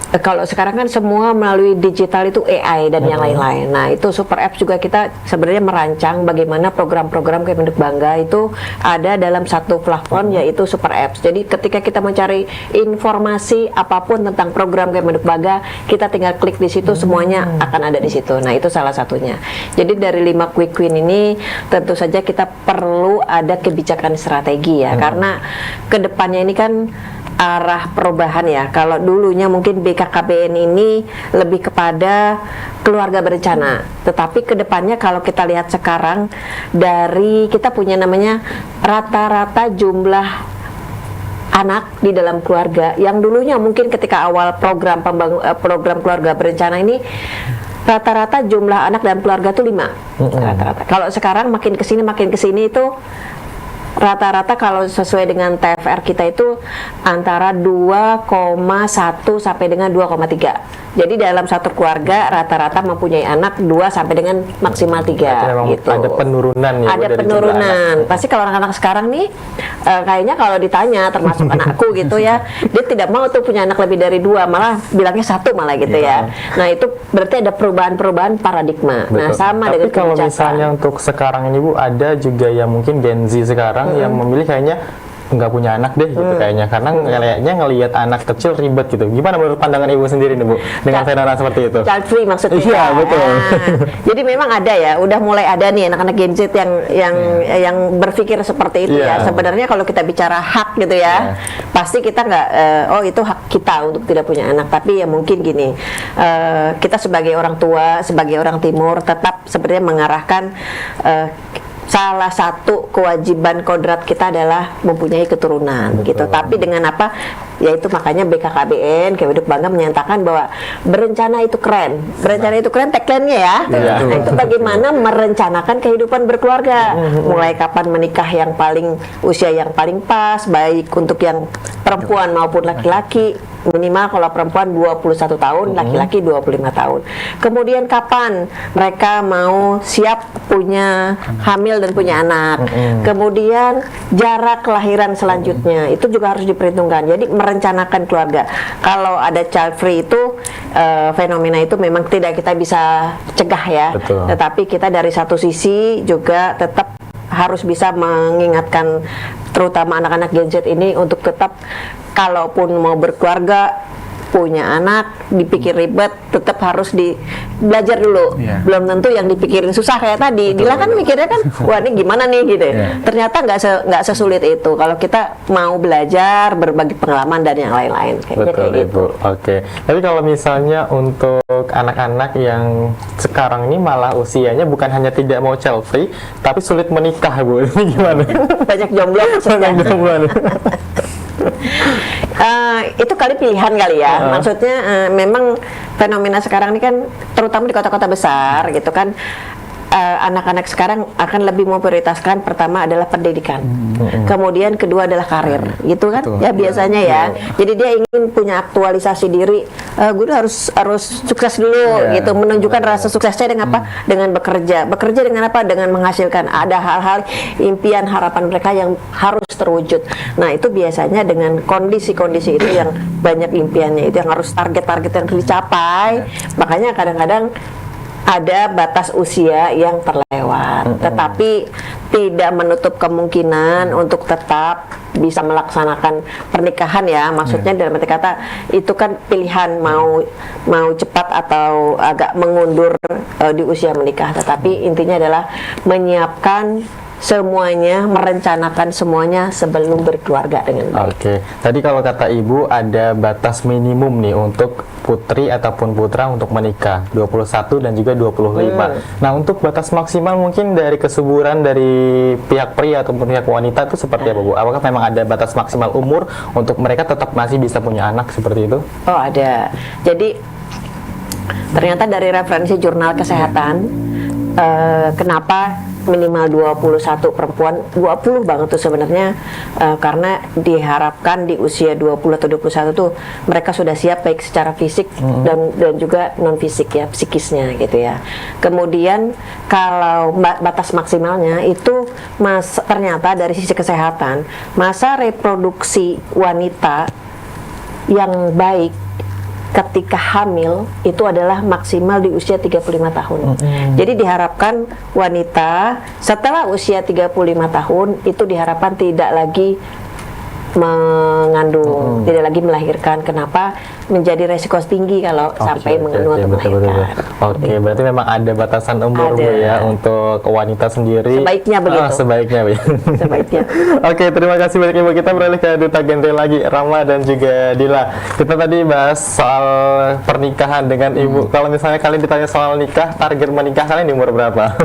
Kalau sekarang kan semua melalui digital itu AI dan yang lain-lain. Nah, itu Super Apps juga kita sebenarnya merancang bagaimana program-program Kemenduk Bangga itu ada dalam satu platform, yaitu Super Apps. Jadi ketika kita mencari informasi apapun tentang program Kemenduk Bangga, kita tinggal klik di situ, semuanya akan ada di situ. Nah, itu salah satunya. Jadi dari 5 quick win ini tentu saja kita perlu ada kebijakan strategi ya, karena kedepannya ini kan arah perubahan ya. Kalau dulunya mungkin BKKBN ini lebih kepada keluarga berencana, tetapi kedepannya kalau kita lihat sekarang dari kita punya namanya rata-rata jumlah anak di dalam keluarga yang dulunya mungkin ketika awal program keluarga berencana ini rata-rata jumlah anak dalam keluarga itu 5 rata-rata. Kalau sekarang makin kesini itu rata-rata kalau sesuai dengan TFR kita itu antara 2,1 sampai dengan 2,3. Jadi dalam satu keluarga rata-rata mempunyai anak 2 sampai dengan maksimal 3 gitu. Ada penurunan ya. Ada penurunan. Pasti kalau anak-anak sekarang nih kayaknya kalau ditanya termasuk anakku gitu ya, dia tidak mau tuh punya anak lebih dari 2, malah bilangnya 1 malah gitu ya. Nah, itu berarti ada perubahan-perubahan paradigma. Betul. Nah, sama Tapi dengan kalau kebijakan. misalnya untuk sekarang ini Bu, ada juga yang mungkin Gen Z sekarang yang memilih kayaknya nggak punya anak deh gitu kayaknya, karena kayaknya ngelihat anak kecil ribet gitu. Gimana menurut pandangan Ibu sendiri nih Bu dengan fenomena seperti itu? Child free maksudnya. Iya, betul. Jadi memang ada ya, udah mulai ada nih anak-anak Gen Z yang berpikir seperti itu ya. Sebenarnya kalau kita bicara hak gitu ya, pasti kita nggak oh itu hak kita untuk tidak punya anak. Tapi ya mungkin gini, kita sebagai orang tua, sebagai orang timur tetap sebenarnya mengarahkan salah satu kewajiban kodrat kita adalah mempunyai keturunan. Gitu. Tapi dengan apa? Yaitu makanya BKKBN, Kemenduk Bangga menyatakan bahwa berencana itu keren. Berencana itu keren, tagline-nya ya. Nah, itu bagaimana merencanakan kehidupan berkeluarga. Mulai kapan menikah yang paling usia yang paling pas, baik untuk yang perempuan maupun laki-laki. Minimal kalau perempuan 21 tahun, laki-laki 25 tahun. Kemudian kapan mereka mau siap punya hamil dan punya anak. Kemudian jarak kelahiran selanjutnya itu juga harus diperhitungkan. Jadi merencanakan keluarga. Kalau ada child free itu fenomena itu memang tidak kita bisa cegah ya. Tetapi kita dari satu sisi juga tetap harus bisa mengingatkan terutama anak-anak Gen Z ini untuk tetap kalaupun mau berkeluarga, punya anak, dipikir ribet, tetap harus belajar dulu. Belum tentu yang dipikirin susah kayak tadi. Dila kan mikirnya kan, wah ini gimana nih gitu. Ternyata nggak sesulit itu. Kalau kita mau belajar, berbagi pengalaman dan yang lain-lain. Kayaknya Betul, kayak gitu. Ibu. Oke. Tapi kalau misalnya untuk anak-anak yang sekarang ini malah usianya bukan hanya tidak mau child free, tapi sulit menikah, Bu. Ini gimana? Banyak jomblo. Banyak jomblo. Itu kali pilihan kali ya. Maksudnya memang fenomena sekarang ini kan terutama di kota-kota besar gitu kan, anak-anak sekarang akan lebih memprioritaskan pertama adalah pendidikan, kemudian kedua adalah karir, gitu kan? Ya biasanya ya. Jadi dia ingin punya aktualisasi diri. Gue harus sukses dulu, gitu. Menunjukkan rasa suksesnya dengan apa? Dengan bekerja. Bekerja dengan apa? Dengan menghasilkan. Ada hal-hal impian harapan mereka yang harus terwujud. Nah itu biasanya dengan kondisi-kondisi itu yang banyak impiannya itu yang harus target-target yang dicapai. Makanya kadang-kadang ada batas usia yang terlewat, tetapi tidak menutup kemungkinan untuk tetap bisa melaksanakan pernikahan ya. Maksudnya dalam arti kata itu kan pilihan mau cepat atau agak mengundur di usia menikah, tetapi intinya adalah menyiapkan semuanya, merencanakan semuanya sebelum berkeluarga dengan baik. Oke. Tadi kalau kata Ibu ada batas minimum nih untuk putri ataupun putra untuk menikah, 21 dan juga 25. Nah, untuk batas maksimal mungkin dari kesuburan dari pihak pria ataupun pihak wanita itu seperti apa, Bu? Apakah memang ada batas maksimal umur untuk mereka tetap masih bisa punya anak seperti itu? Oh, ada. Jadi ternyata dari referensi jurnal kesehatan, kenapa minimal 21 perempuan, 20 banget tuh sebenarnya, karena diharapkan di usia 20 atau 21 tuh mereka sudah siap baik secara fisik dan juga non fisik ya, psikisnya gitu ya. Kemudian kalau batas maksimalnya itu ternyata dari sisi kesehatan, masa reproduksi wanita yang baik ketika hamil itu adalah maksimal di usia 35 tahun. Jadi diharapkan wanita setelah usia 35 tahun itu diharapkan tidak lagi mengandung, tidak lagi melahirkan. Kenapa? Menjadi resiko tinggi kalau sampai mengandung atau melahirkan. Oke, berarti memang ada batasan umur Bu ya untuk wanita sendiri. Sebaiknya begitu. Sebaiknya Bu. Sebaiknya. Oke, terima kasih banyak Ibu. Kita beralih ke Duta Genre lagi, Rama dan juga Dila. Kita tadi bahas soal pernikahan dengan Ibu. Kalau misalnya kalian ditanya soal nikah, target menikah kalian di umur berapa?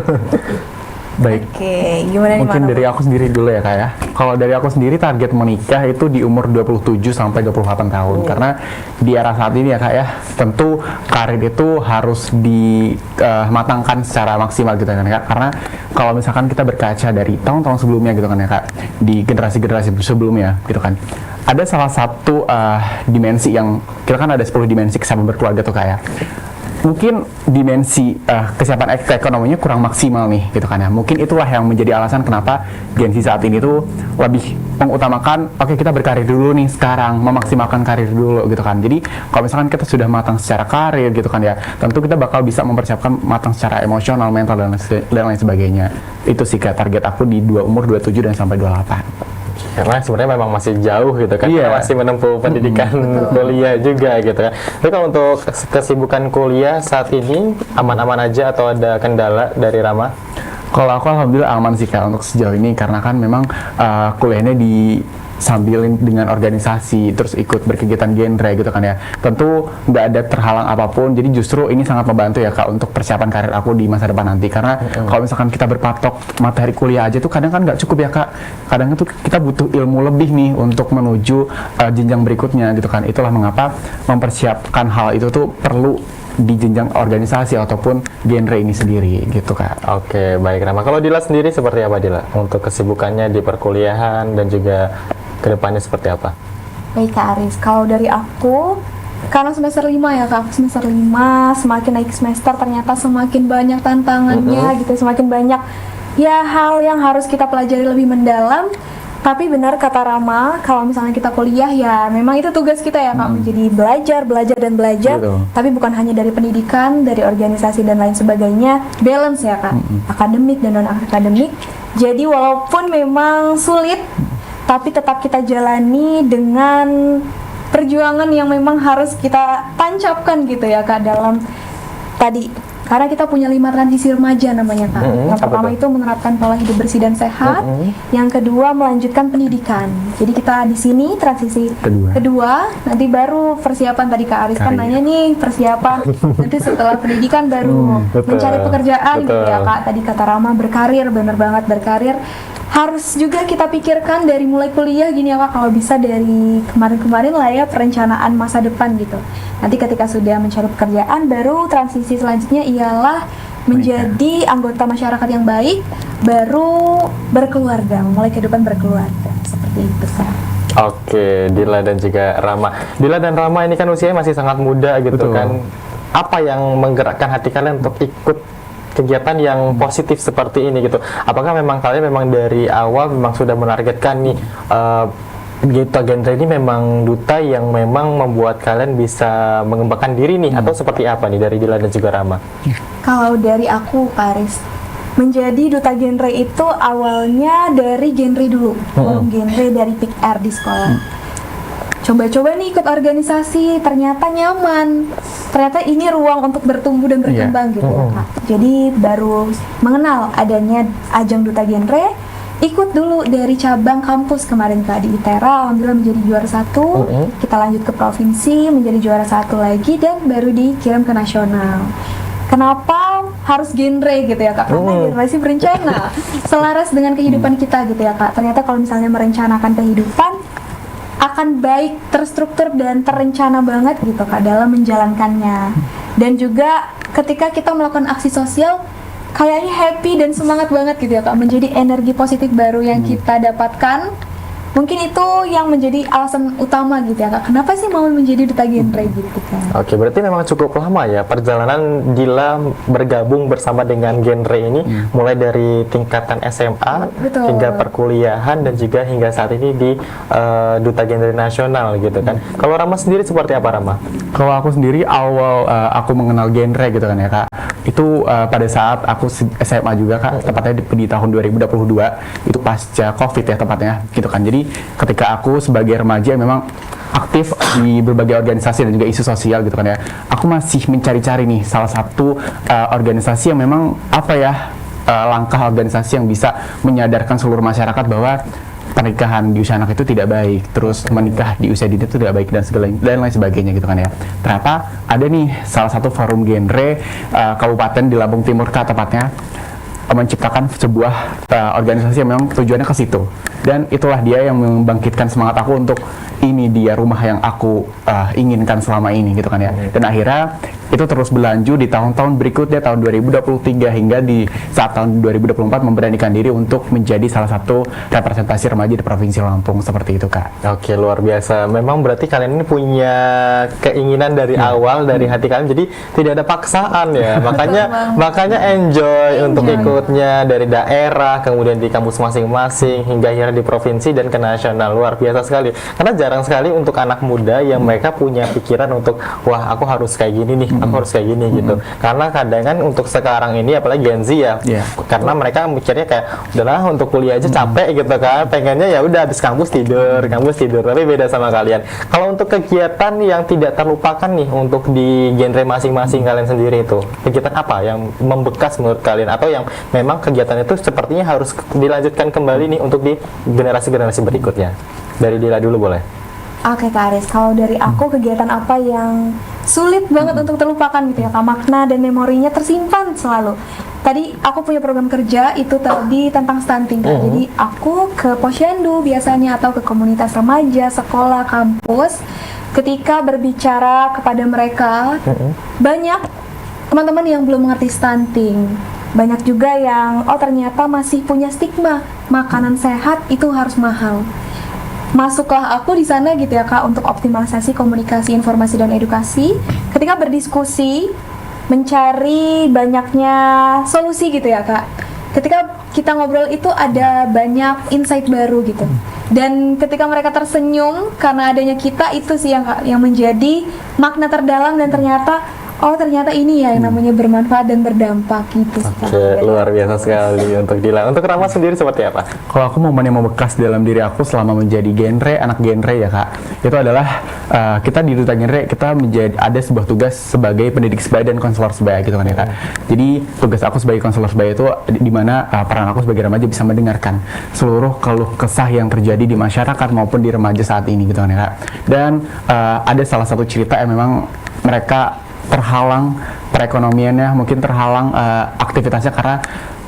Baik. Oke, gimana nih Mungkin Mas? dari aku sendiri dulu ya Kak ya. Kalau dari aku sendiri target menikah itu di umur 27 sampai 28 tahun. Karena di era saat ini ya Kak ya, tentu karir itu harus dimatangkan secara maksimal gitu kan Kak. Karena kalau misalkan kita berkaca dari tahun-tahun sebelumnya gitu kan ya Kak, di generasi-generasi sebelumnya gitu kan, ada salah satu dimensi yang, kita kan ada 10 dimensi kesamaan berkeluarga tuh Kak ya. Mungkin dimensi kesiapan ekonominya kurang maksimal nih gitu kan ya. Mungkin itulah yang menjadi alasan kenapa Gen Z saat ini tuh lebih mengutamakan oke, kita berkarir dulu nih sekarang, memaksimalkan karir dulu gitu kan. Jadi kalau misalkan kita sudah matang secara karir gitu kan ya, tentu kita bakal bisa mempersiapkan matang secara emosional, mental dan lain sebagainya. Itu sih Kak target aku di umur 27 dan sampai 28. Karena sebenarnya memang masih jauh gitu kan, Iya. masih menempuh pendidikan kuliah juga gitu kan. Tapi kalau untuk kesibukan kuliah saat ini aman-aman aja atau ada kendala dari Rama? Kalau aku alhamdulillah aman sih Kak untuk sejauh ini, karena kan memang kuliahnya sambilin dengan organisasi, terus ikut berkegiatan genre gitu kan ya. Tentu nggak ada terhalang apapun, jadi justru ini sangat membantu ya Kak untuk persiapan karir aku di masa depan nanti. Karena kalau misalkan kita berpatok materi kuliah aja tuh kadang kan nggak cukup ya Kak. Kadang itu kita butuh ilmu lebih nih untuk menuju jenjang berikutnya gitu kan. Itulah mengapa mempersiapkan hal itu tuh perlu di jenjang organisasi ataupun genre ini sendiri gitu Kak. Oke, baik Rama. Kalau Dila sendiri seperti apa Dila? Untuk kesibukannya di perkuliahan dan juga kedepannya seperti apa? Baik Kak Aris, kalau dari aku, karena semester 5 ya Kak, semester 5 semakin naik semester ternyata semakin banyak tantangannya gitu, semakin banyak ya hal yang harus kita pelajari lebih mendalam. Tapi benar kata Rama, kalau misalnya kita kuliah ya memang itu tugas kita ya Kak, menjadi belajar dan belajar. Betul. Tapi bukan hanya dari pendidikan, dari organisasi dan lain sebagainya, balance ya Kak, akademik dan non akademik. Jadi walaupun memang sulit, tapi tetap kita jalani dengan perjuangan yang memang harus kita tancapkan gitu ya Kak dalam tadi. Karena kita punya 5 transisi remaja namanya Kak. Yang pertama itu menerapkan pola hidup bersih dan sehat. Yang kedua melanjutkan pendidikan. Jadi kita di sini transisi kedua, nanti baru persiapan tadi Kak Aris kan nanya nih persiapan. Nanti setelah pendidikan baru mencari pekerjaan gitu ya Kak. Tadi kata Rama berkarir, bener banget berkarir. Harus juga kita pikirkan dari mulai kuliah gini ya Kak, kalau bisa dari kemarin-kemarin lah ya perencanaan masa depan gitu. Nanti ketika sudah mencari pekerjaan, baru transisi selanjutnya ialah menjadi anggota masyarakat yang baik, baru berkeluarga, memulai kehidupan berkeluarga. Seperti itu Kak. Oke, Dila dan juga Rama. Dila dan Rama ini kan usianya masih sangat muda gitu kan. Apa yang menggerakkan hati kalian untuk ikut kegiatan yang positif seperti ini gitu? Apakah memang kalian memang dari awal memang sudah menargetkan nih Duta Genre ini memang duta yang memang membuat kalian bisa mengembangkan diri nih, atau seperti apa nih dari Dila dan juga Rama? Kalau dari aku Paris, menjadi duta genre itu awalnya dari genre dulu, genre dari Pick R di sekolah. Coba-coba nih ikut organisasi, ternyata nyaman, ternyata ini ruang untuk bertumbuh dan berkembang gitu ya Kak. Jadi baru mengenal adanya ajang duta genre, ikut dulu dari cabang kampus kemarin Kak di ITERA, alhamdulillah menjadi juara 1, kita lanjut ke provinsi menjadi juara 1 lagi dan baru dikirim ke nasional. Kenapa harus genre gitu ya Kak? Karena generasi berencana, selaras dengan kehidupan kita gitu ya Kak. Ternyata kalau misalnya merencanakan kehidupan akan baik, terstruktur dan terencana banget gitu Kak dalam menjalankannya. Dan juga ketika kita melakukan aksi sosial, kayaknya happy dan semangat banget gitu ya Kak, menjadi energi positif baru yang kita dapatkan. Mungkin itu yang menjadi alasan utama gitu ya Kak, kenapa sih mau menjadi duta genre gitu kan. Oke, berarti memang cukup lama ya perjalanan Dila bergabung bersama dengan genre ini, mulai dari tingkatan SMA hingga perkuliahan dan juga hingga saat ini di Duta Genre Nasional gitu kan. Kalau Rama sendiri seperti apa Rama? Kalau aku sendiri awal aku mengenal genre gitu kan ya Kak, itu pada saat aku SMA juga Kak, tepatnya di tahun 2022, itu pasca COVID ya tepatnya gitu kan. Jadi ketika aku sebagai remaja memang aktif di berbagai organisasi dan juga isu sosial gitu kan ya, aku masih mencari-cari nih salah satu organisasi yang memang apa ya, langkah organisasi yang bisa menyadarkan seluruh masyarakat bahwa pernikahan di usia anak itu tidak baik, terus menikah di usia dini itu tidak baik dan lain sebagainya gitu kan ya. Ternyata ada nih salah satu forum genre kabupaten di Lampung Timur Kak tepatnya, menciptakan sebuah organisasi yang memang tujuannya ke situ. Dan itulah dia yang membangkitkan semangat aku untuk ini dia rumah yang aku inginkan selama ini gitu kan ya. Dan akhirnya itu terus berlanjut di tahun-tahun berikutnya, tahun 2023 hingga di saat tahun 2024 memberanikan diri untuk menjadi salah satu representasi remaja di Provinsi Lampung seperti itu, Kak. Oke, luar biasa. Memang berarti kalian ini punya keinginan dari awal, dari hati kalian, jadi tidak ada paksaan ya. Makanya enjoy untuk ikutnya dari daerah, kemudian di kampus masing-masing hingga akhirnya di provinsi dan ke nasional. Luar biasa sekali. Karena jarang sekali untuk anak muda yang mereka punya pikiran untuk wah, aku harus kayak gini nih, aku harus kayak gini gitu. Karena kadang kan untuk sekarang ini apalagi Gen Z ya, karena mereka mikirnya kayak udahlah untuk kuliah aja capek gitu kan, pengennya ya udah habis kampus tidur. Tapi beda sama kalian. Kalau untuk kegiatan yang tidak terlupakan nih untuk di genre masing-masing kalian sendiri itu, kegiatan apa yang membekas menurut kalian atau yang memang kegiatan itu sepertinya harus dilanjutkan kembali nih untuk di generasi-generasi berikutnya? Dari Dila dulu boleh. Oke Kak Aris, kalau dari aku kegiatan apa yang sulit banget untuk terlupakan gitu ya Kak, makna dan memorinya tersimpan selalu. Tadi aku punya program kerja itu tadi tentang stunting Kak. Jadi aku ke posyandu biasanya atau ke komunitas remaja, sekolah, kampus. Ketika berbicara kepada mereka, banyak teman-teman yang belum mengerti stunting. Banyak juga yang ternyata masih punya stigma makanan sehat itu harus mahal. Masuklah aku di sana gitu ya Kak untuk optimalisasi komunikasi, informasi dan edukasi. Ketika berdiskusi, mencari banyaknya solusi gitu ya Kak. Ketika kita ngobrol itu ada banyak insight baru gitu. Dan ketika mereka tersenyum karena adanya kita, itu sih yang menjadi makna terdalam dan ternyata ternyata ini ya yang namanya bermanfaat dan berdampak gitu. Oke, luar biasa sekali untuk Dila. Untuk Rama sendiri seperti apa? Kalau aku momen yang membekas dalam diri aku selama menjadi anak genre ya Kak, itu adalah kita di Duta Genre kita ada sebuah tugas sebagai pendidik sebaya dan konselor sebaya gitu kan ya Kak. Jadi tugas aku sebagai konselor sebaya itu di mana peran aku sebagai remaja bisa mendengarkan seluruh keluh kesah yang terjadi di masyarakat maupun di remaja saat ini gitu kan ya Kak. Dan ada salah satu cerita yang memang mereka terhalang perekonomiannya, mungkin terhalang aktivitasnya karena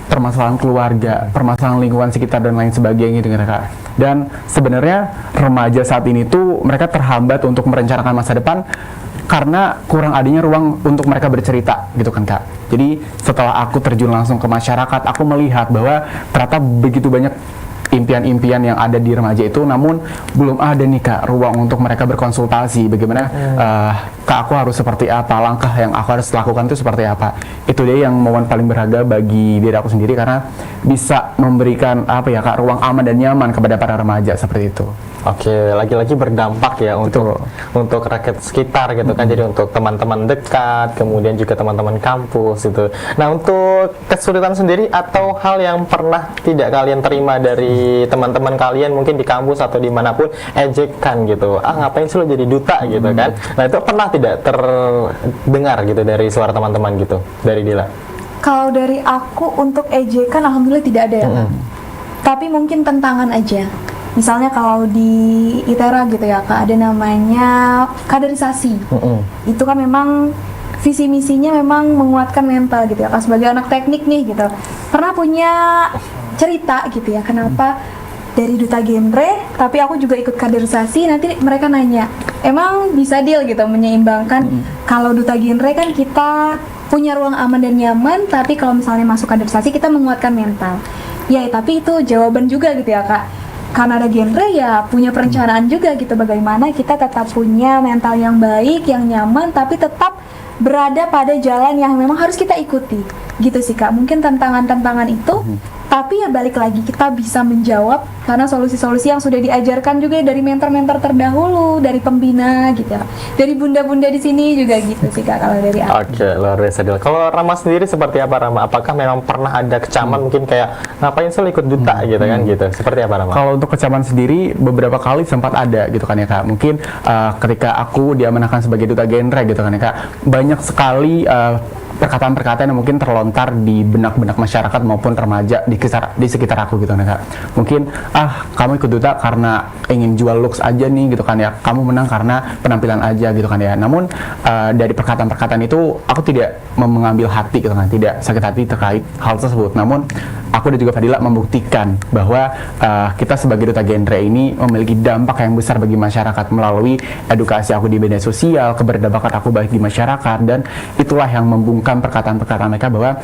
permasalahan keluarga, permasalahan lingkungan sekitar dan lain sebagainya gitu kan Kak. Dan sebenarnya remaja saat ini tuh mereka terhambat untuk merencanakan masa depan karena kurang adanya ruang untuk mereka bercerita gitu kan Kak. Jadi setelah aku terjun langsung ke masyarakat, aku melihat bahwa ternyata begitu banyak impian-impian yang ada di remaja itu, namun belum ada nih Kak ruang untuk mereka berkonsultasi bagaimana Kak aku harus seperti apa, langkah yang aku harus lakukan itu seperti apa. Itu dia yang momen paling berharga bagi diri aku sendiri karena bisa memberikan Kak ruang aman dan nyaman kepada para remaja seperti itu. Oke, lagi-lagi berdampak ya untuk rakyat sekitar gitu kan. Jadi untuk teman-teman dekat, kemudian juga teman-teman kampus gitu. Nah, untuk kesulitan sendiri atau hal yang pernah tidak kalian terima dari teman-teman kalian mungkin di kampus atau dimanapun, ejekan gitu. Ngapain sih lo jadi duta gitu kan. Nah, itu pernah tidak terdengar gitu dari suara teman-teman gitu, dari Dila? Kalau dari aku untuk ejekan alhamdulillah tidak ada ya. Tapi mungkin tentangan aja. Misalnya kalau di ITERA gitu ya Kak, ada namanya kaderisasi. Itu kan memang visi misinya memang menguatkan mental gitu ya Kak. Sebagai anak teknik nih gitu, pernah punya cerita gitu ya, kenapa dari Duta Genre tapi aku juga ikut kaderisasi. Nanti mereka nanya, emang bisa deal gitu menyeimbangkan kalau Duta Genre kan kita punya ruang aman dan nyaman, tapi kalau misalnya masuk kaderisasi kita menguatkan mental. Ya tapi itu jawaban juga gitu ya Kak. Karena ada genre ya punya perencanaan juga gitu, bagaimana kita tetap punya mental yang baik, yang nyaman, tapi tetap berada pada jalan yang memang harus kita ikuti gitu sih Kak. Mungkin tantangan-tantangan itu tapi ya balik lagi kita bisa menjawab karena solusi-solusi yang sudah diajarkan juga dari mentor-mentor terdahulu, dari pembina gitu ya, dari bunda-bunda di sini juga gitu sih Kak kalau dari aku. Oke, luar biasa. Kalau Rama sendiri seperti apa Rama? Apakah memang pernah ada kecaman mungkin kayak ngapain sih ikut duta gitu kan gitu? Seperti apa Rama? Kalau untuk kecaman sendiri beberapa kali sempat ada gitu kan ya Kak. Mungkin ketika aku diamanahkan sebagai Duta Genre gitu kan ya Kak, banyak sekali perkataan-perkataan yang mungkin terlontar di benak-benak masyarakat maupun remaja di sekitar aku gitu kan Kak. Mungkin kamu ikut duta karena ingin jual looks aja nih gitu kan ya, kamu menang karena penampilan aja gitu kan ya. Namun dari perkataan-perkataan itu aku tidak mengambil hati gitu kan, tidak sakit hati terkait hal tersebut. Namun aku dan juga Fadila membuktikan bahwa kita sebagai duta genre ini memiliki dampak yang besar bagi masyarakat melalui edukasi aku di media sosial, keberdampakan aku baik di masyarakat, dan itulah yang membungkam perkataan-perkataan mereka bahwa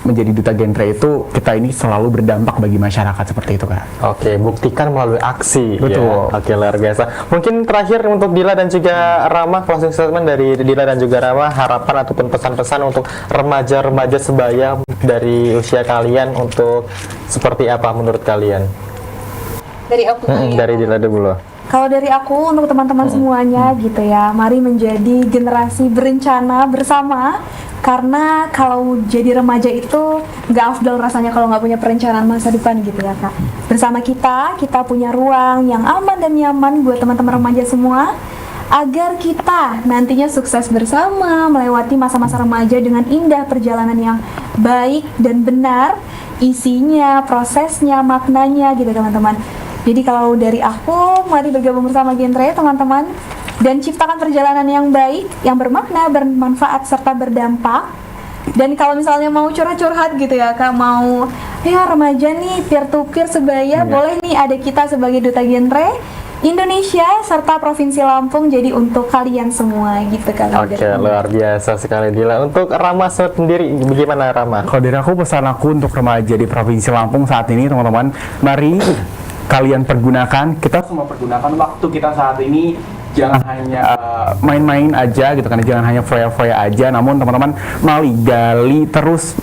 menjadi duta genre itu kita ini selalu berdampak bagi masyarakat, seperti itu Kak. Oke, buktikan melalui aksi. Betul. Ya. Oke, luar biasa. Mungkin terakhir untuk Dila dan juga Rama, closing statement dari Dila dan juga Rama, harapan ataupun pesan-pesan untuk remaja-remaja sebaya dari usia kalian untuk seperti apa menurut kalian? Dari aku dari Dila dulu. Kalau dari aku untuk teman-teman semuanya gitu ya, mari menjadi generasi berencana bersama. Karena kalau jadi remaja itu nggak afdal rasanya kalau nggak punya perencanaan masa depan gitu ya Kak. Bersama kita punya ruang yang aman dan nyaman buat teman-teman remaja semua, agar kita nantinya sukses bersama melewati masa-masa remaja dengan indah, perjalanan yang baik dan benar, isinya, prosesnya, maknanya gitu teman-teman. Jadi kalau dari aku, mari bergabung bersama genre teman-teman, dan ciptakan perjalanan yang baik, yang bermakna, bermanfaat, serta berdampak. Dan kalau misalnya mau curhat-curhat gitu ya Kak, mau ya remaja nih peer to peer sebaya, boleh nih ada kita sebagai duta genre Indonesia serta Provinsi Lampung, jadi untuk kalian semua gitu kan. Oke, luar biasa sekali Dila. Untuk Rama sendiri bagaimana Rama? Kalau dari aku, pesan aku untuk remaja di Provinsi Lampung saat ini teman-teman, mari kalian pergunakan, kita semua pergunakan waktu kita saat ini. Jangan hanya main-main aja gitu kan, jangan hanya foya-foya aja, namun teman-teman mari gali terus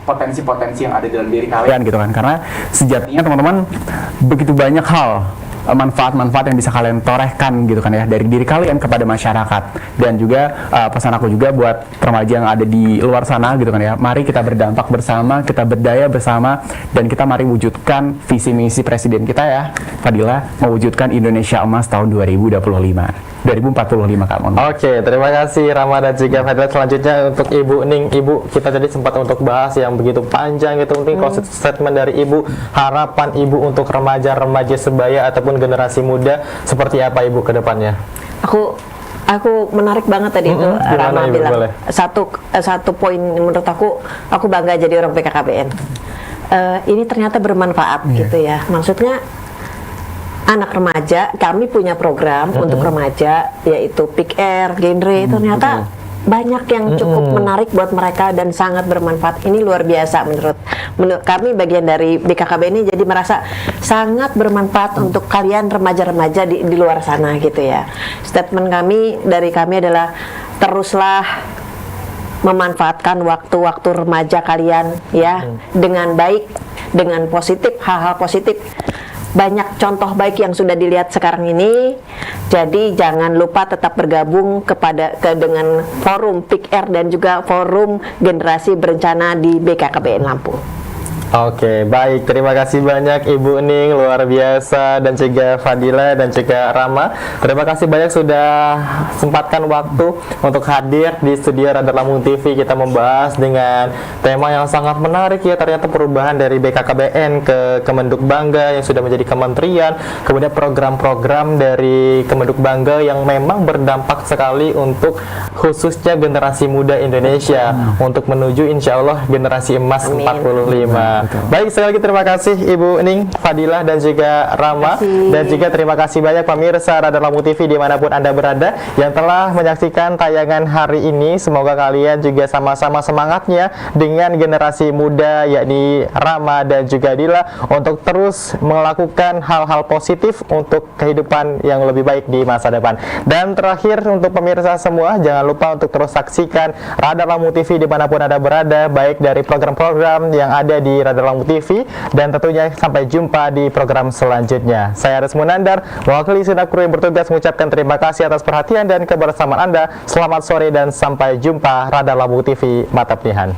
potensi-potensi yang ada dalam diri kalian gitu kan, karena sejatinya teman-teman begitu banyak hal, manfaat-manfaat yang bisa kalian torehkan gitu kan ya, dari diri kalian kepada masyarakat. Dan juga pesan aku juga buat remaja yang ada di luar sana gitu kan ya, mari kita berdampak bersama, kita berdaya bersama, dan kita mari wujudkan visi misi presiden kita ya Fadila, mewujudkan Indonesia Emas tahun 2045 Kak. Oke, terima kasih Rama dan juga Fadila. Selanjutnya untuk Ibu Ning. Ibu, kita tadi sempat untuk bahas yang begitu panjang gitu, mungkin closing statement dari Ibu, harapan Ibu untuk remaja-remaja sebaya ataupun generasi muda seperti apa Ibu ke depannya? Aku menarik banget tadi itu Rama Ibu, bilang. boleh. Satu poin menurut aku bangga jadi orang BKKBN. Ini ternyata bermanfaat gitu ya. Maksudnya anak remaja, kami punya program untuk remaja yaitu Pick Air, genre, ternyata banyak yang cukup menarik buat mereka dan sangat bermanfaat. Ini luar biasa menurut kami, bagian dari BKKB ini, jadi merasa sangat bermanfaat untuk kalian remaja-remaja di luar sana gitu ya. Statement dari kami adalah teruslah memanfaatkan waktu-waktu remaja kalian ya dengan baik, dengan positif, hal-hal positif. Banyak contoh baik yang sudah dilihat sekarang ini. Jadi jangan lupa tetap bergabung dengan forum Pick Air dan juga forum generasi berencana di BKKBN Lampung. Oke, baik. Terima kasih banyak Ibu Ning, luar biasa, dan juga Fadila dan juga Rama. Terima kasih banyak sudah sempatkan waktu untuk hadir di studio Radar Lampung TV. Kita membahas dengan tema yang sangat menarik ya, ternyata perubahan dari BKKBN ke Kemenduk Bangga yang sudah menjadi kementerian, kemudian program-program dari Kemenduk Bangga yang memang berdampak sekali untuk khususnya generasi muda Indonesia untuk menuju insya Allah generasi emas 45. Baik, sekali lagi terima kasih Ibu Ning, Fadila dan juga Rama, dan juga terima kasih banyak pemirsa Radar Lampung TV dimanapun Anda berada yang telah menyaksikan tayangan hari ini. Semoga kalian juga sama-sama semangatnya dengan generasi muda yakni Rama dan juga Dila untuk terus melakukan hal-hal positif untuk kehidupan yang lebih baik di masa depan. Dan terakhir untuk pemirsa semua, jangan lupa untuk terus saksikan Radar Lampung TV dimanapun Anda berada, baik dari program-program yang ada di Radar Lampung TV, dan tentunya sampai jumpa di program selanjutnya. Saya Aris Munandar, mewakili segenap kru yang bertugas mengucapkan terima kasih atas perhatian dan kebersamaan Anda. Selamat sore dan sampai jumpa. Radar Lampung TV, mata pilihan.